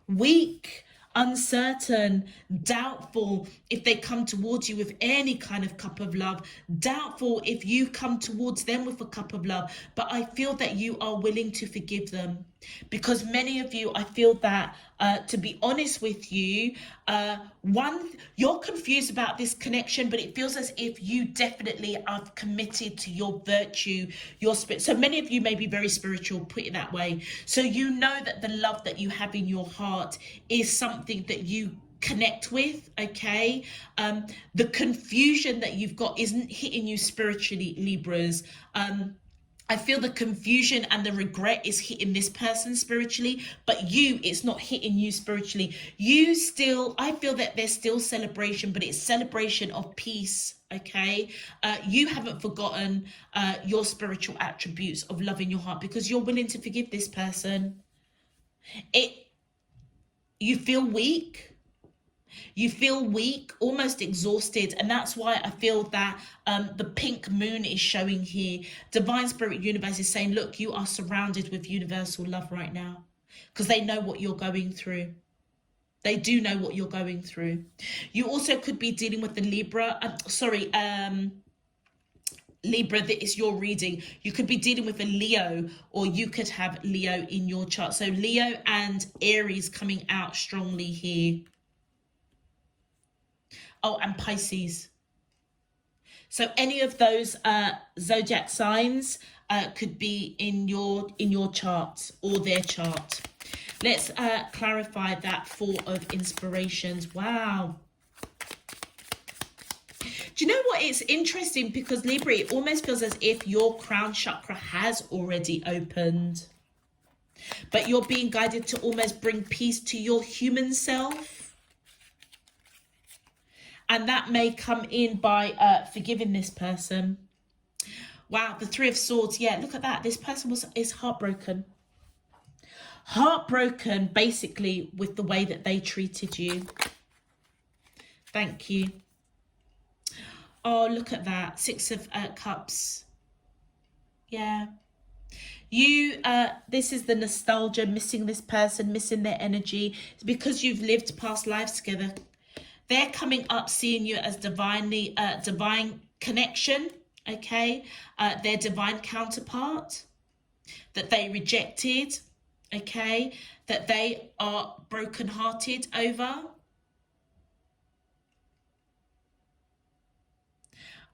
Weak, uncertain, doubtful if they come towards you with any kind of cup of love, doubtful if you come towards them with a cup of love. But I feel that you are willing to forgive them, because many of you, I feel that, to be honest with you, you're confused about this connection, but it feels as if you definitely are committed to your virtue, your spirit. So many of you may be very spiritual, put it that way. So you know that the love that you have in your heart is something that you connect with, okay? The confusion that you've got isn't hitting you spiritually, Libras. I feel the confusion and the regret is hitting this person spiritually, but you, it's not hitting you spiritually. You still, I feel that there's still celebration, but it's celebration of peace, okay? You haven't forgotten your spiritual attributes of love in your heart, because you're willing to forgive this person. You feel weak. You feel weak, almost exhausted, and that's why I feel that the pink moon is showing here. Divine Spirit Universe is saying, look, you are surrounded with universal love right now, because they know what you're going through. They do know what you're going through. You also could be dealing with the Libra. Libra, that is your reading. You could be dealing with a Leo, or you could have Leo in your chart. So Leo and Aries coming out strongly here. Oh, and Pisces. So any of those zodiac signs could be in your chart or their chart. Let's clarify that Four of Inspirations. Wow. Do you know what? It's interesting because Libra, it almost feels as if your crown chakra has already opened, but you're being guided to almost bring peace to your human self. And that may come in by forgiving this person. Wow, the Three of Swords. Yeah, look at that. This person is heartbroken. Heartbroken, basically, with the way that they treated you. Thank you. Oh, look at that. Six of Cups. Yeah. You, this is the nostalgia, missing this person, missing their energy. It's because you've lived past lives together. They're coming up, seeing you as divine connection, okay? Their divine counterpart that they rejected, okay? That they are brokenhearted over.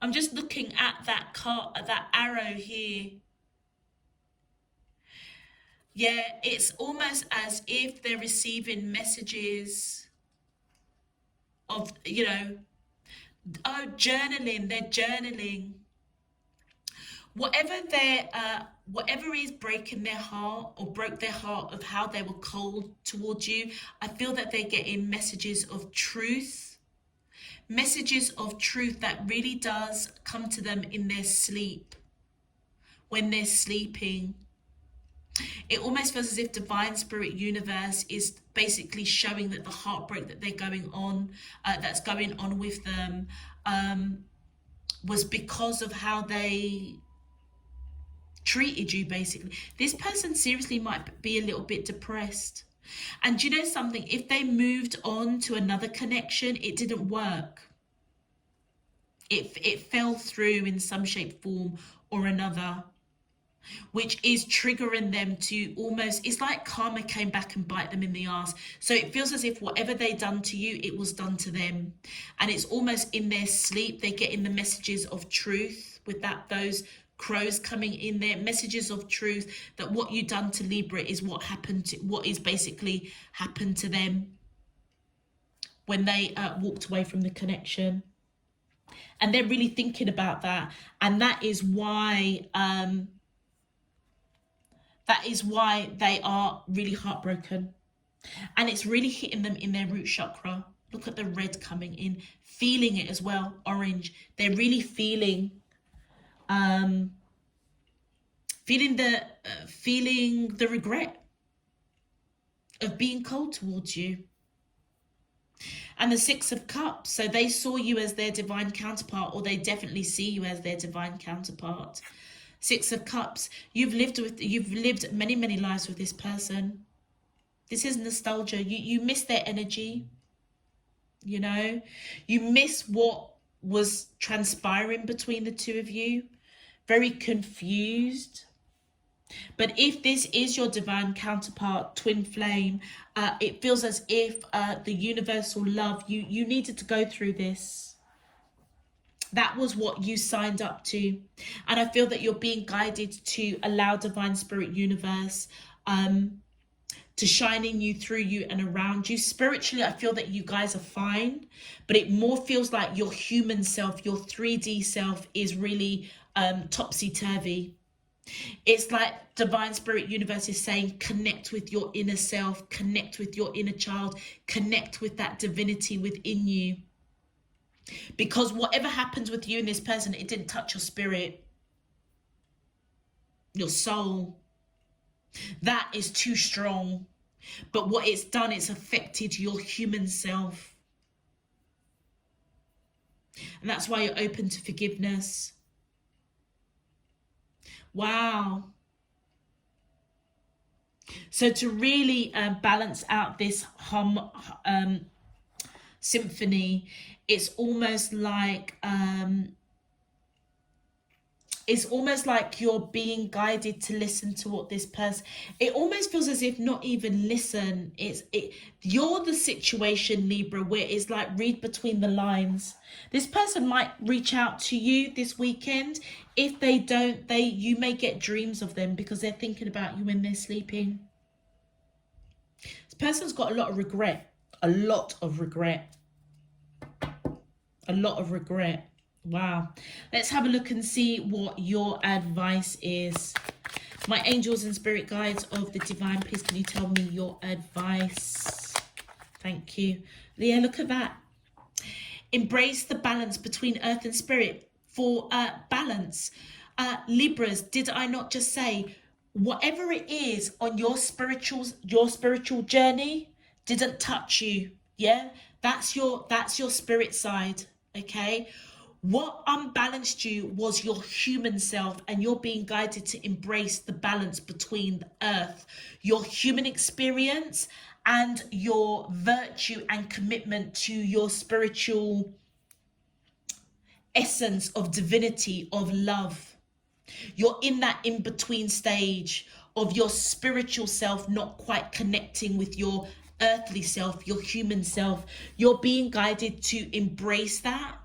I'm just looking at that card, that arrow here. Yeah, it's almost as if they're receiving messages of, you know, oh, journaling. They're journaling. Whatever is breaking their heart or broke their heart of how they were cold towards you, I feel that they're getting messages of truth. Messages of truth that really does come to them in their sleep. When they're sleeping. It almost feels as if divine spirit universe is basically showing that the heartbreak that they're going on, that's going on with them, was because of how they treated you, basically. This person seriously might be a little bit depressed. And do you know something? If they moved on to another connection, it didn't work. It fell through in some shape, form or another, which is triggering them to almost, it's like karma came back and bite them in the ass. So it feels as if whatever they done to you, it was done to them. And it's almost in their sleep, they get in the messages of truth with those crows coming in there, messages of truth that what you done to Libra is what is basically happened to them when they walked away from the connection. And they're really thinking about that. And that is why they are really heartbroken. And it's really hitting them in their root chakra. Look at the red coming in, feeling it as well, orange. They're really feeling the regret of being cold towards you. And the Six of Cups, so they saw you as their divine counterpart, or they definitely see you as their divine counterpart. Six of Cups, you've lived many, many lives with this person. This is nostalgia. You miss their energy. You know, you miss what was transpiring between the two of you. Very confused. But if this is your divine counterpart, twin flame, it feels as if the universal love, you needed to go through this. That was what you signed up to. And I feel that you're being guided to allow divine spirit universe to shine in you, through you and around you. Spiritually, I feel that you guys are fine, but it more feels like your human self, your 3D self is really topsy-turvy. It's like divine spirit universe is saying, connect with your inner self, connect with your inner child, connect with that divinity within you. Because whatever happens with you and this person, it didn't touch your spirit, your soul. That is too strong. But what it's done, it's affected your human self. And that's why you're open to forgiveness. Wow. So to really balance out this symphony, it's almost like you're being guided to listen to what this person, it almost feels as if not even listen. You're the situation, Libra, where it's like read between the lines. This person might reach out to you this weekend. If they don't, you may get dreams of them because they're thinking about you when they're sleeping. This person's got a lot of regret. A lot of regret. A lot of regret. Wow. Let's have a look and see what your advice is. My angels and spirit guides of the divine, please can you tell me your advice? Thank you. Yeah, look at that. Embrace the balance between earth and spirit. For balance, Libras, did I not just say, whatever it is on your spiritual journey didn't touch you? Yeah, that's your spirit side. Okay, what unbalanced you was your human self, and you're being guided to embrace the balance between the earth, your human experience, and your virtue and commitment to your spiritual essence of divinity, of love. You're in that in-between stage of your spiritual self not quite connecting with your earthly self, your human self. You're being guided to embrace that.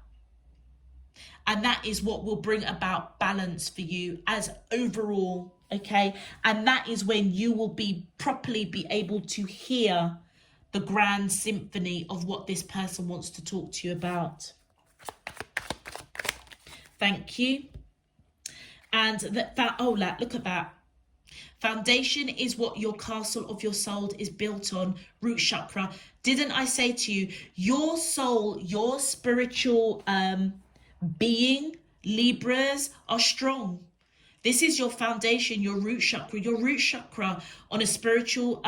And that is what will bring about balance for you as overall, okay? And that is when you will be properly be able to hear the grand symphony of what this person wants to talk to you about. Thank you. And that oh, look at that. Foundation is what your castle of your soul is built on. Root chakra. Didn't I say to you, your soul, your spiritual being, Libras, are strong. This is your foundation, your root chakra. Your root chakra on a spiritual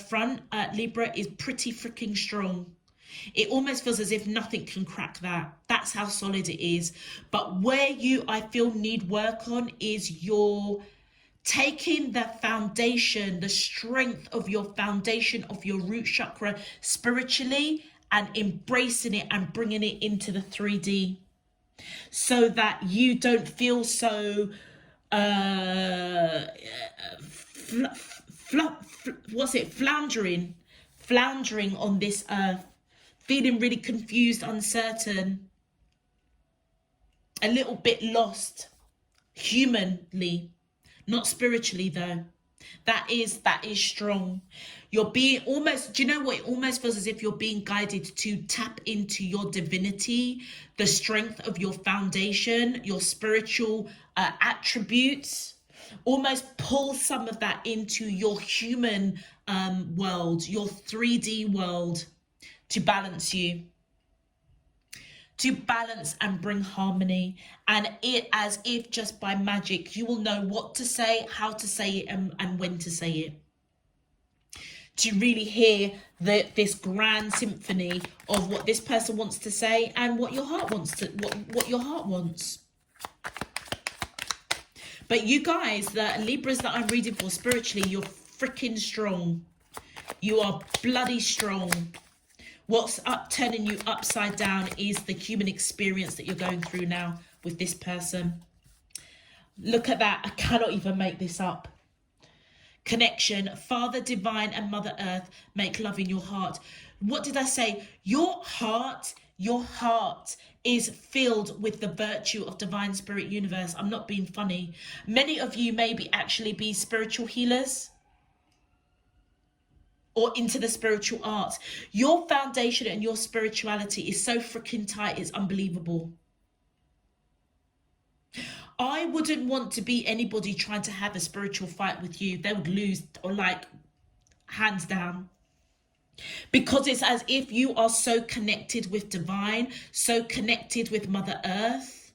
front, Libra, is pretty freaking strong. It almost feels as if nothing can crack that. That's how solid it is. But where you, I feel, need work on is your taking the foundation, the strength of your foundation of your root chakra spiritually, and embracing it and bringing it into the 3D, so that you don't feel so floundering on this earth, feeling really confused, uncertain, a little bit lost humanly, not spiritually though. That is strong. You're being almost, do you know what, it almost feels as if you're being guided to tap into your divinity, the strength of your foundation, your spiritual attributes. Almost pull some of that into your human world, your 3D world, to balance you, to balance and bring harmony. And it, as if just by magic, you will know what to say, how to say it, and when to say it, to really hear this grand symphony of what this person wants to say and what your heart wants to, what your heart wants. But you guys, the Libras that I'm reading for spiritually, you're freaking strong. You are bloody strong. What's turning you upside down is the human experience that you're going through now with this person. Look at that. I cannot even make this up. Connection. Father Divine and Mother Earth make love in your heart. What did I say? Your heart is filled with the virtue of Divine Spirit Universe. I'm not being funny. Many of you maybe actually be spiritual healers, or into the spiritual arts. Your foundation and your spirituality is so freaking tight, it's unbelievable. I wouldn't want to be anybody trying to have a spiritual fight with you. They would lose, or like, hands down. Because it's as if you are so connected with divine, so connected with Mother Earth,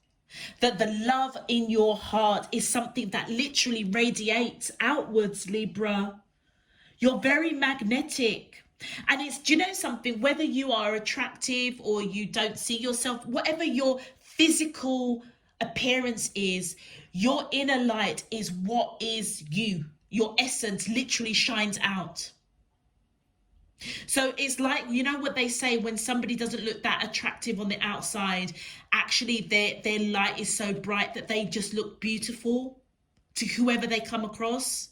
that the love in your heart is something that literally radiates outwards, Libra. You're very magnetic. And it's, do you know something? Whether you are attractive or you don't see yourself, whatever your physical appearance is, your inner light is what is you. Your essence literally shines out. So it's like, you know what they say, when somebody doesn't look that attractive on the outside, actually their light is so bright that they just look beautiful to whoever they come across.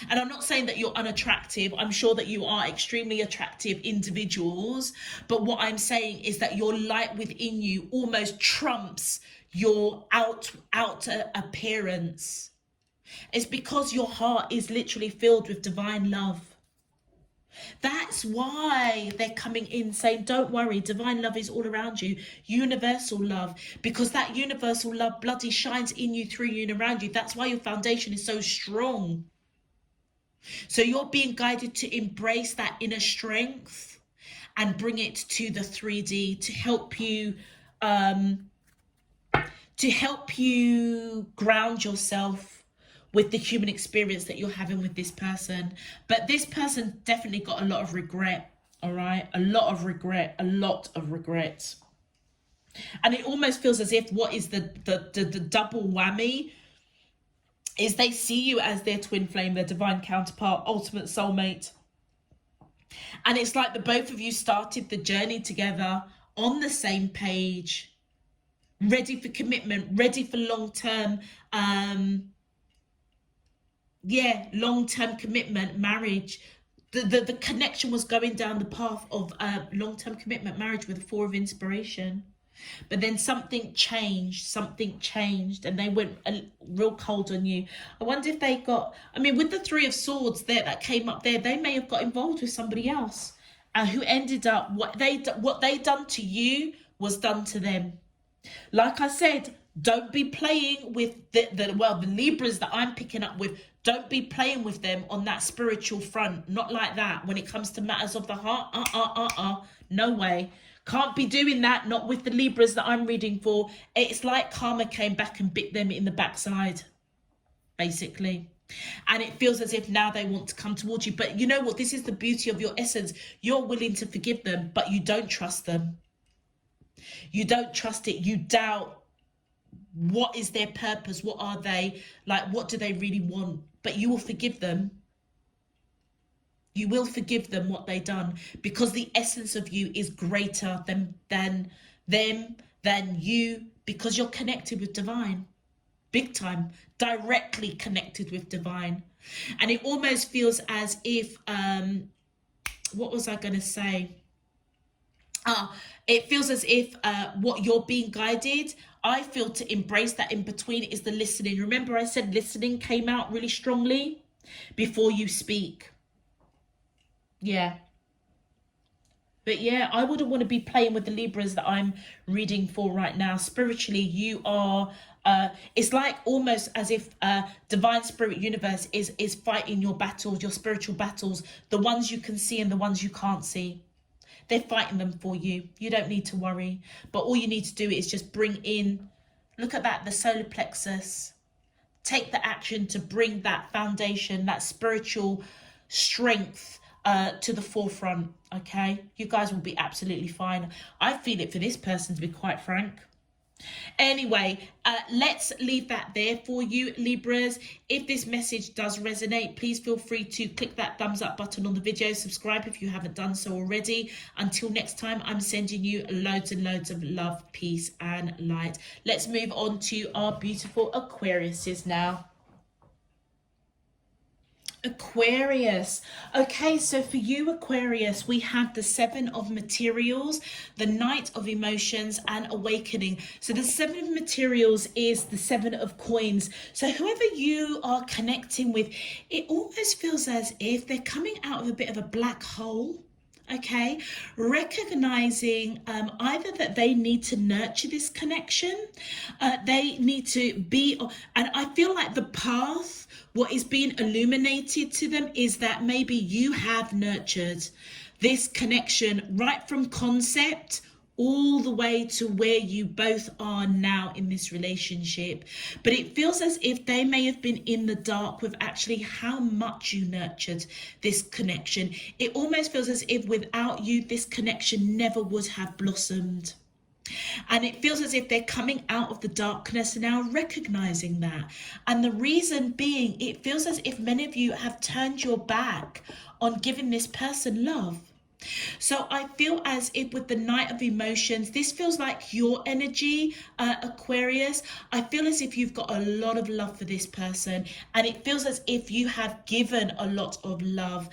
And I'm not saying that you're unattractive. I'm sure that you are extremely attractive individuals. But what I'm saying is that your light within you almost trumps your outer appearance. It's because your heart is literally filled with divine love. That's why they're coming in saying, don't worry, divine love is all around you. Universal love, because that universal love bloody shines in you, through you, and around you. That's why your foundation is so strong. So you're being guided to embrace that inner strength and bring it to the 3D to help you to help you ground yourself with the human experience that you're having with this person. But this person definitely got a lot of regret, all right? A lot of regret, a lot of regret. And it almost feels as if what is the double whammy is they see you as their twin flame, their divine counterpart, ultimate soulmate. And it's like the both of you started the journey together on the same page, ready for commitment, ready for long-term, long-term commitment, marriage. The connection was going down the path of long-term commitment, marriage, with the Four of Inspiration. But then something changed, and they went real cold on you. I wonder if they got, I mean, with the Three of Swords there that came up there, they may have got involved with somebody else who ended up, what they done to you was done to them. Like I said, don't be playing with the Libras that I'm picking up with. Don't be playing with them on that spiritual front. Not like that. When it comes to matters of the heart, no way. Can't be doing that. Not with the Libras that I'm reading for. It's like karma came back and bit them in the backside, basically. And it feels as if now they want to come towards you. But you know what? This is the beauty of your essence. You're willing to forgive them, but you don't trust them. You don't trust it. You doubt. What is their purpose? What are they? Like, what do they really want? But you will forgive them. You will forgive them what they done, because the essence of you is greater than them, than you, because you're connected with divine. Big time. Directly connected with divine. And it almost feels as if, what was I going to say? It feels as if what you're being guided, I feel to embrace that in between is the listening. Remember I said listening came out really strongly before you speak. Yeah. But yeah, I wouldn't want to be playing with the Libras that I'm reading for right now. Spiritually, you are, it's like almost as if divine spirit universe is fighting your battles, your spiritual battles, the ones you can see and the ones you can't see. They're fighting them for you. You don't need to worry. But all you need to do is just bring in, look at that, the solar plexus. Take the action to bring that foundation, that spiritual strength to the forefront, okay? You guys will be absolutely fine. I feel it for this person, to be quite frank. Anyway, let's leave that there for you, Libras. If this message does resonate, please feel free to click that thumbs up button on the video. Subscribe if you haven't done so already. Until next time, I'm sending you loads and loads of love, peace and light. Let's move on to our beautiful Aquariuses now. Aquarius. Okay, so for you, Aquarius, we have the Seven of Materials, the Knight of Emotions, and Awakening. So the Seven of Materials is the Seven of Coins. So whoever you are connecting with, it almost feels as if they're coming out of a bit of a black hole. Okay, recognizing either that they need to nurture this connection, they need to be, and I feel like the path, what is being illuminated to them is that maybe you have nurtured this connection right from concept all the way to where you both are now in this relationship. But it feels as if they may have been in the dark with actually how much you nurtured this connection. It almost feels as if without you, this connection never would have blossomed. And it feels as if they're coming out of the darkness now, recognizing that. And the reason being, it feels as if many of you have turned your back on giving this person love. So I feel as if with the Knight of Emotions, this feels like your energy, Aquarius. I feel as if you've got a lot of love for this person, and it feels as if you have given a lot of love,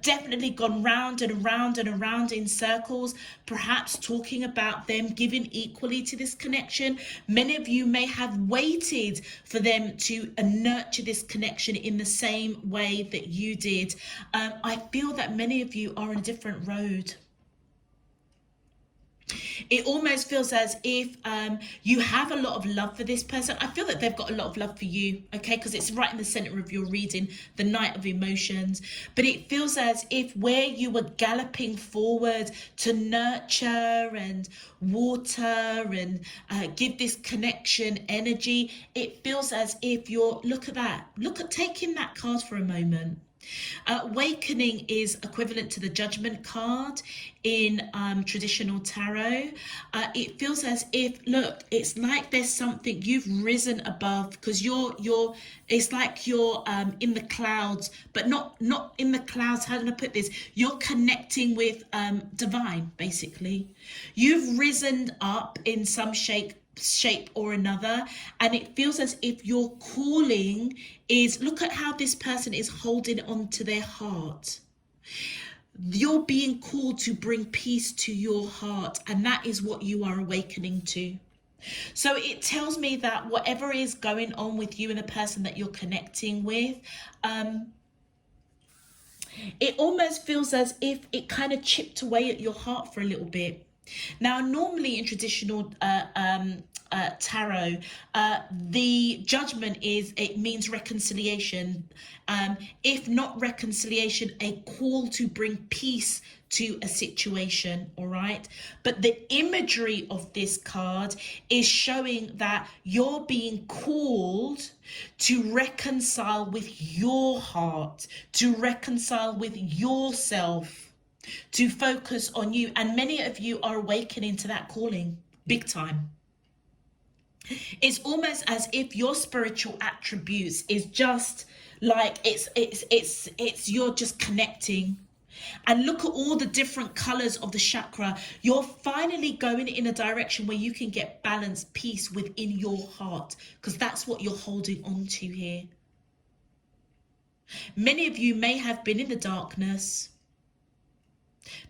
definitely gone round and around and around in circles, perhaps talking about them giving equally to this connection. Many of you may have waited for them to nurture this connection in the same way that you did. I feel that many of you are on a different road. It almost feels as if you have a lot of love for this person. I feel that they've got a lot of love for you, okay, because it's right in the center of your reading, the Knight of Emotions. But it feels as if where you were galloping forward to nurture and water and give this connection energy, it feels as if you're, look at that, look at taking that card for a moment. Awakening is equivalent to the Judgment card in traditional tarot. It feels as if, look, it's like there's something you've risen above, because you're it's like you're in the clouds, but not in the clouds. How do I put this? You're connecting with divine, basically. You've risen up in some shape or another, and it feels as if your calling is, look at how this person is holding on to their heart. You're being called to bring peace to your heart, and that is what you are awakening to. So it tells me that whatever is going on with you and the person that you're connecting with, it almost feels as if it kind of chipped away at your heart for a little bit. Now, normally in traditional tarot, the Judgment is, it means reconciliation. If not reconciliation, a call to bring peace to a situation, all right? But the imagery of this card is showing that you're being called to reconcile with your heart, to reconcile with yourself, to focus on you. And many of you are awakening to that calling big time. It's almost as if your spiritual attributes is just like it's you're just connecting. And look at all the different colors of the chakra. You're finally going in a direction where you can get balance, peace within your heart, because that's what you're holding on to here. Many of you may have been in the darkness,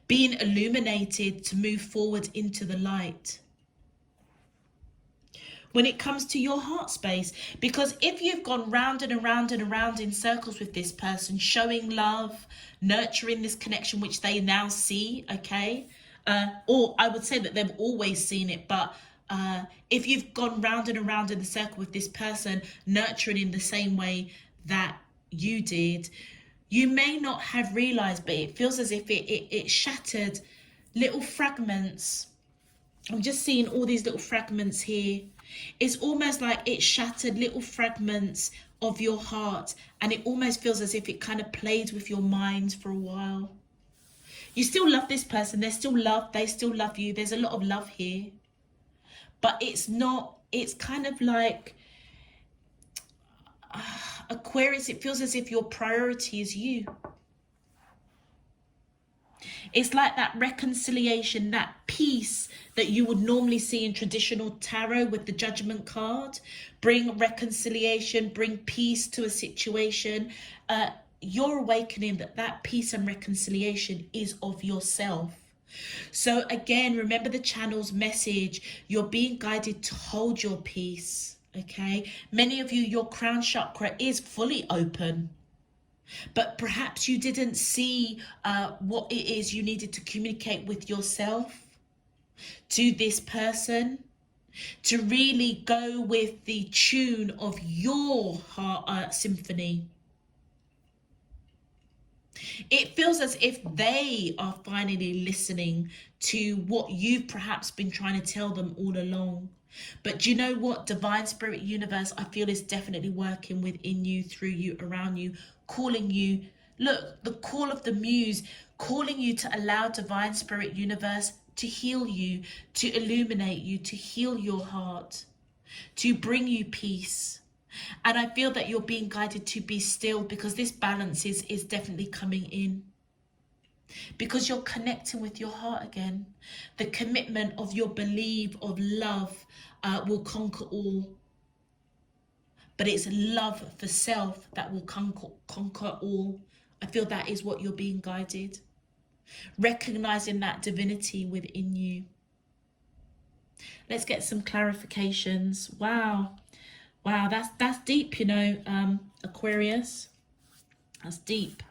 being illuminated to move forward into the light when it comes to your heart space. Because if you've gone round and around and around in circles with this person, showing love, nurturing this connection which they now see, okay, or I would say that they've always seen it, but if you've gone round and around in the circle with this person, nurturing in the same way that you did, you may not have realized, but it feels as if it shattered little fragments. I'm just seeing all these little fragments here. It's almost like it shattered little fragments of your heart, and it almost feels as if it kind of played with your mind for a while. You still love this person. They still love you. There's a lot of love here. But it's not, it's kind of like Aquarius, it feels as if your priority is you. It's like that reconciliation, that peace that you would normally see in traditional tarot with the Judgment card. Bring reconciliation, bring peace to a situation. You're awakening that peace and reconciliation is of yourself. So again, remember the channel's message. You're being guided to hold your peace. Okay, many of you, your crown chakra is fully open, but perhaps you didn't see what it is you needed to communicate with yourself to this person, to really go with the tune of your heart symphony. It feels as if they are finally listening to what you've perhaps been trying to tell them all along. But do you know what? Divine Spirit Universe, I feel, is definitely working within you, through you, around you, calling you. Look, the call of the muse, calling you to allow Divine Spirit Universe to heal you, to illuminate you, to heal your heart, to bring you peace. And I feel that you're being guided to be still, because this balance is definitely coming in. Because you're connecting with your heart again. The commitment of your belief of love will conquer all. But it's love for self that will conquer all. I feel that is what you're being guided. Recognizing that divinity within you. Let's get some clarifications. Wow, that's deep, you know, Aquarius. That's deep.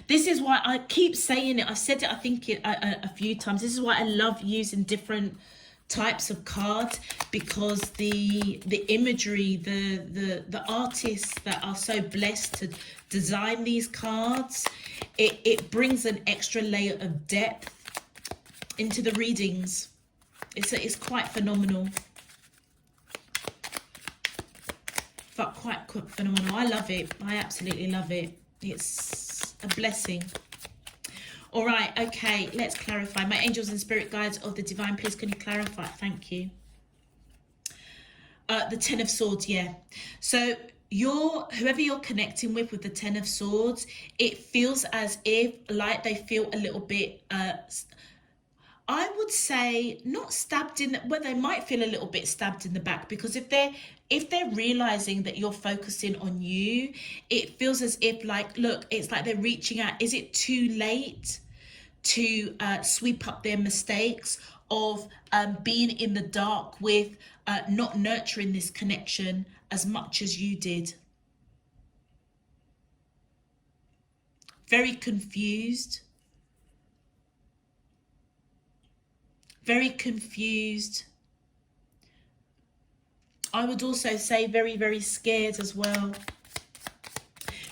This is why I keep saying it. I've said it, I think, a few times. This is why I love using different types of cards, because the imagery, the artists that are so blessed to design these cards, it brings an extra layer of depth into the readings. It's quite phenomenal. But quite phenomenal. I love it. I absolutely love it. It's a blessing. All right, okay, let's clarify. My angels and spirit guides of the divine, please can you clarify? Thank you. The Ten of Swords, yeah. So whoever you're connecting with the Ten of Swords, it feels as if like they feel a little bit I would say not stabbed in, well, they might feel a little bit stabbed in the back, because if they're realizing that you're focusing on you, it feels as if like, look, it's like they're reaching out. Is it too late to sweep up their mistakes of being in the dark with not nurturing this connection as much as you did? Very confused. Very confused. I would also say very, very scared as well.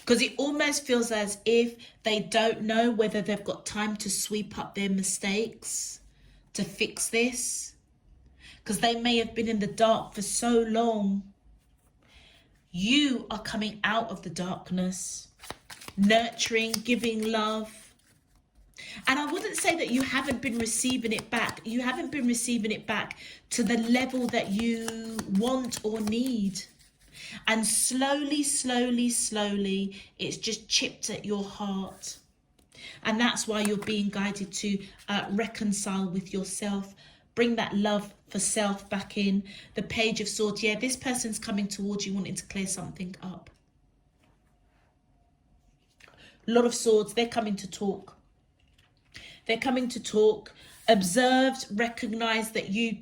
Because it almost feels as if they don't know whether they've got time to sweep up their mistakes, to fix this. Because they may have been in the dark for so long. You are coming out of the darkness, nurturing, giving love. And I wouldn't say that you haven't been receiving it back. You haven't been receiving it back to the level that you want or need. And slowly, slowly, slowly, it's just chipped at your heart. And that's why you're being guided to reconcile with yourself. Bring that love for self back in. The Page of Swords. Yeah, this person's coming towards you wanting to clear something up. A lot of swords. They're coming to talk. They're coming to talk, observed, recognized that you,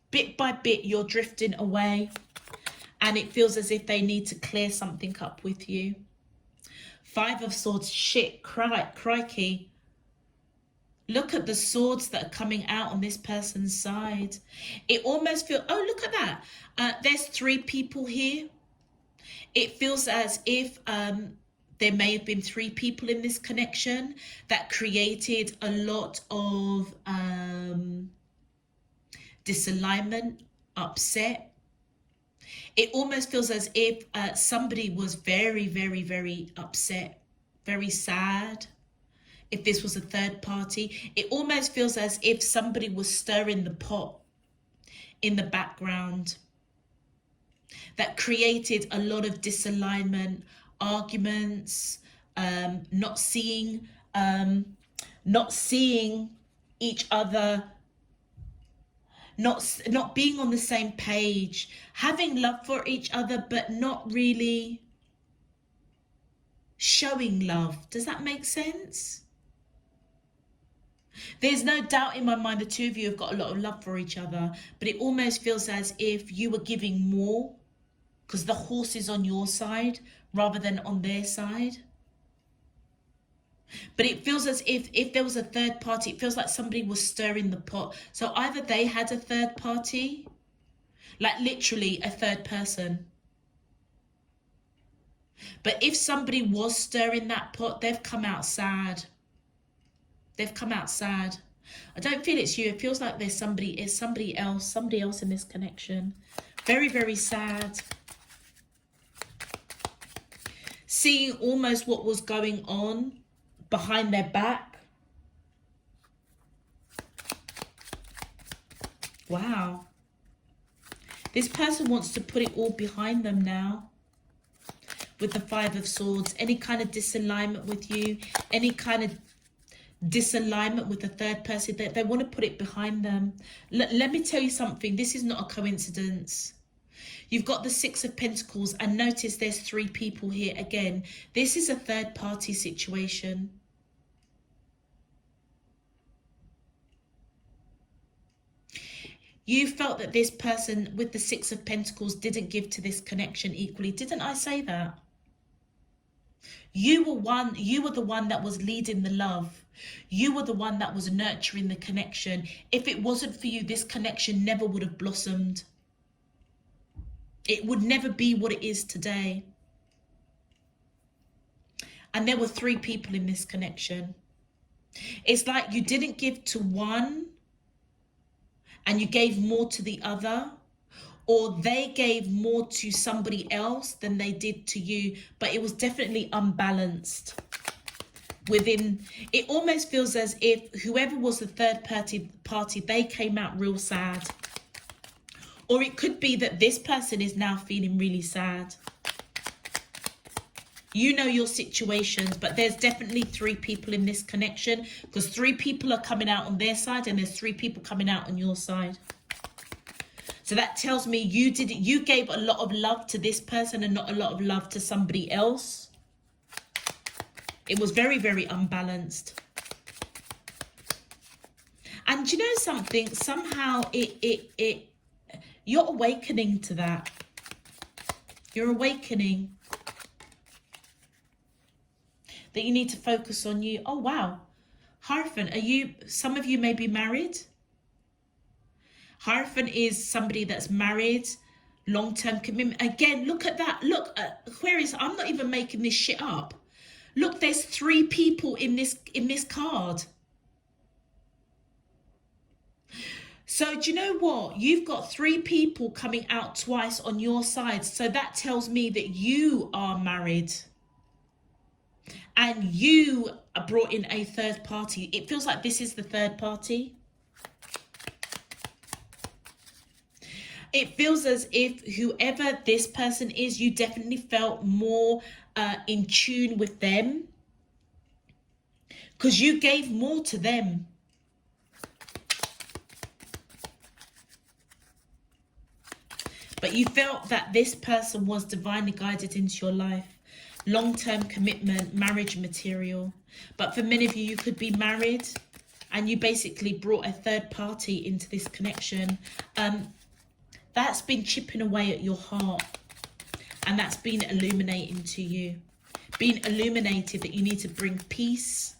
bit by bit, you're drifting away. And it feels as if they need to clear something up with you. Five of Swords, shit, crikey. Look at the swords that are coming out on this person's side. It almost feels, oh, look at that. There's 3 people here. It feels as if there may have been 3 people in this connection that created a lot of disalignment, upset. It almost feels as if somebody was very, very, very upset, very sad. If this was a third party, it almost feels as if somebody was stirring the pot in the background that created a lot of disalignment, arguments, not seeing each other, not being on the same page, having love for each other, but not really showing love. Does that make sense? There's no doubt in my mind the 2 of you have got a lot of love for each other, but it almost feels as if you were giving more because the horse is on your side rather than on their side. But it feels as if there was a third party, it feels like somebody was stirring the pot. So either they had a third party, like literally a third person. But if somebody was stirring that pot, they've come out sad. They've come out sad. I don't feel it's you. It feels like there's somebody else in this connection. Very, very sad. Seeing almost what was going on behind their back. Wow. This person wants to put it all behind them now. With the 5 of Swords. Any kind of disalignment with you. Any kind of disalignment with the third person. They want to put it behind them. Let me tell you something. This is not a coincidence. You've got the 6 of Pentacles, and notice there's 3 people here again. This is a third party situation. You felt that this person with the 6 of Pentacles didn't give to this connection equally. Didn't I say that? You were the one that was leading the love. You were the one that was nurturing the connection. If it wasn't for you, this connection never would have blossomed. It would never be what it is today. And there were 3 people in this connection. It's like you didn't give to one and you gave more to the other, or they gave more to somebody else than they did to you, but it was definitely unbalanced within. It almost feels as if whoever was the third party, they came out real sad. Or it could be that this person is now feeling really sad. You know your situations, but there's definitely 3 people in this connection, because 3 people are coming out on their side and there's 3 people coming out on your side. So that tells me you gave a lot of love to this person and not a lot of love to somebody else. It was very, very unbalanced. And you know something? Somehow you're awakening to that. You're awakening that you need to focus on you. Oh, wow. Hierophant, some of you may be married. Hierophant is somebody that's married, long-term commitment. Again, look at that. Look, Aquarius, I'm not even making this shit up. Look, there's 3 people in this card. So do you know what? You've got 3 people coming out twice on your side. So that tells me that you are married. And you brought in a third party. It feels like this is the third party. It feels as if whoever this person is, you definitely felt more in tune with them, because you gave more to them. But you felt that this person was divinely guided into your life. Long-term commitment, marriage material. But for many of you, you could be married and you basically brought a third party into this connection. That's been chipping away at your heart, and that's been illuminating to you. Being illuminated that you need to bring peace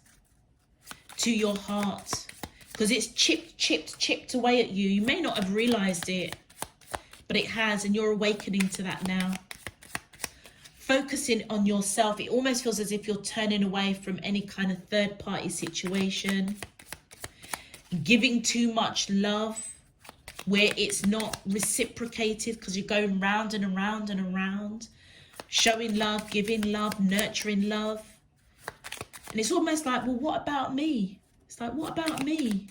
to your heart, because it's chipped away at you. You may not have realized it, but it has, and you're awakening to that now. Focusing on yourself. It almost feels as if you're turning away from any kind of third party situation. Giving too much love where it's not reciprocated, because you're going round and around and around. Showing love, giving love, nurturing love. And it's almost like, well, what about me? It's like, what about me?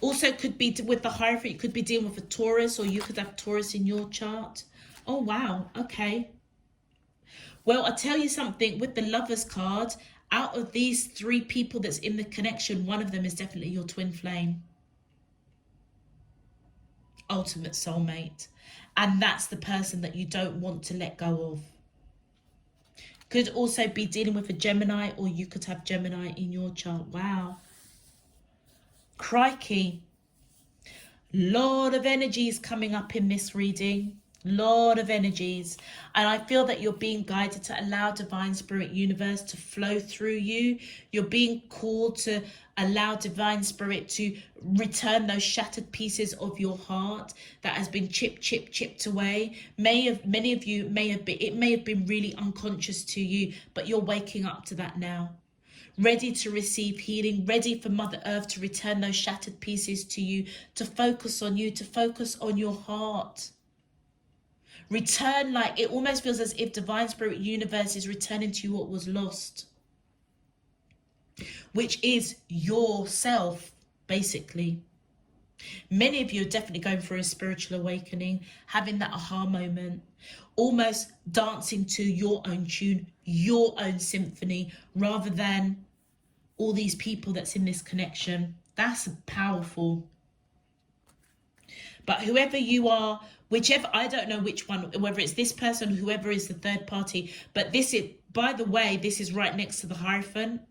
Also could be with the Hierophant, you could be dealing with a Taurus, or you could have Taurus in your chart. Oh, wow. Okay. Well, I'll tell you something. With the Lovers card, out of these 3 people that's in the connection, one of them is definitely your twin flame. Ultimate soulmate. And that's the person that you don't want to let go of. Could also be dealing with a Gemini, or you could have Gemini in your chart. Wow. Crikey. Lot of energies coming up in this reading. Lot of energies. And I feel that you're being guided to allow divine spirit universe to flow through you. You're being called to allow divine spirit to return those shattered pieces of your heart that has been chipped away. Many of you may have been really unconscious to you, but you're waking up to that now. Ready to receive healing, ready for Mother Earth to return those shattered pieces to you, to focus on you, to focus on your heart. Return, like it almost feels as if divine spirit universe is returning to you what was lost, which is yourself, basically. Many of you are definitely going through a spiritual awakening, having that aha moment, almost dancing to your own tune, your own symphony, rather than all these people that's in this connection. That's powerful. But whoever you are, whichever, I don't know which one, whether it's this person, whoever is the third party, but this is, by the way, this is right next to the Hierophant.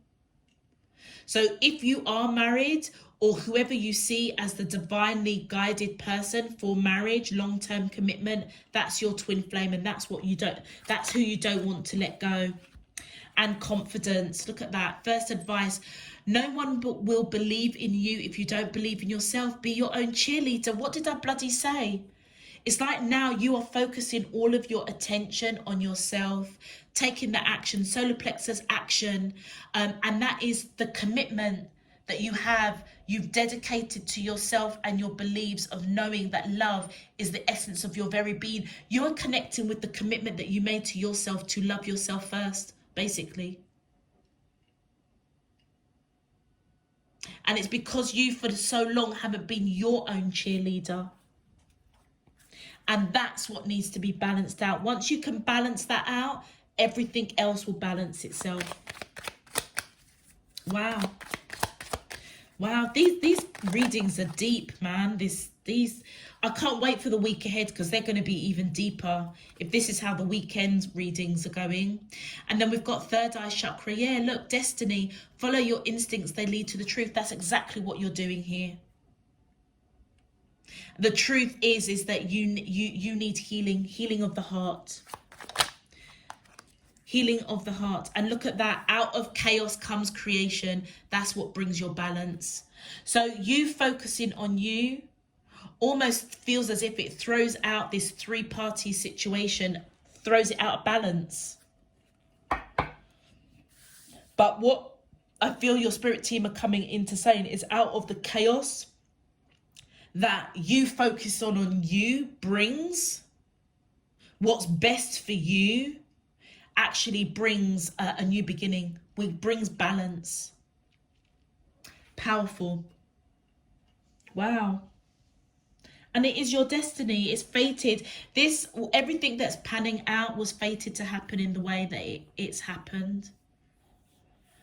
So if you are married, or whoever you see as the divinely guided person for marriage, long-term commitment, that's your twin flame, and that's what you don't, that's who you don't want to let go. And confidence, look at that. First advice, no one will believe in you if you don't believe in yourself. Be your own cheerleader. What did I bloody say? It's like now you are focusing all of your attention on yourself, taking the action, solar plexus action, and that is the commitment that you've dedicated to yourself and your beliefs of knowing that love is the essence of your very being. You're connecting with the commitment that you made to yourself to love yourself first, basically. And it's because you for so long haven't been your own cheerleader. And that's what needs to be balanced out. Once you can balance that out, everything else will balance itself. Wow. Wow, these readings are deep, man. These I can't wait for the week ahead, because they're going to be even deeper if this is how the weekend readings are going. And then we've got third eye chakra. Yeah, look, destiny. Follow your instincts, they lead to the truth. That's exactly what you're doing here. The truth is that you need healing of the heart. Healing of the heart. And look at that. Out of chaos comes creation. That's what brings your balance. So you focusing on you almost feels as if it throws out this three-party situation, throws it out of balance. But what I feel your spirit team are coming into saying is, out of the chaos that you focus on you brings, what's best for you actually brings a new beginning. It brings balance. Powerful. Wow. And it is your destiny. It's fated. Everything that's panning out was fated to happen in the way that it's happened.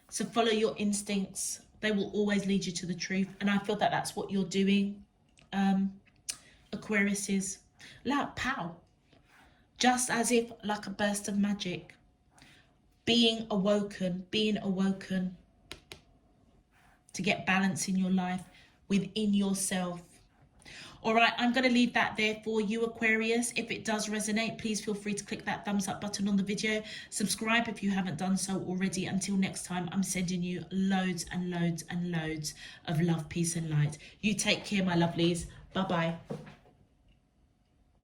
So follow your instincts. They will always lead you to the truth. And I feel that that's what you're doing. Aquarius is like pow, just as if like a burst of magic, being awoken to get balance in your life within yourself. All right, I'm going to leave that there for you, Aquarius. If it does resonate, please feel free to click that thumbs up button on the video. Subscribe if you haven't done so already. Until next time, I'm sending you loads and loads and loads of love, peace and light. You take care, my lovelies. Bye-bye.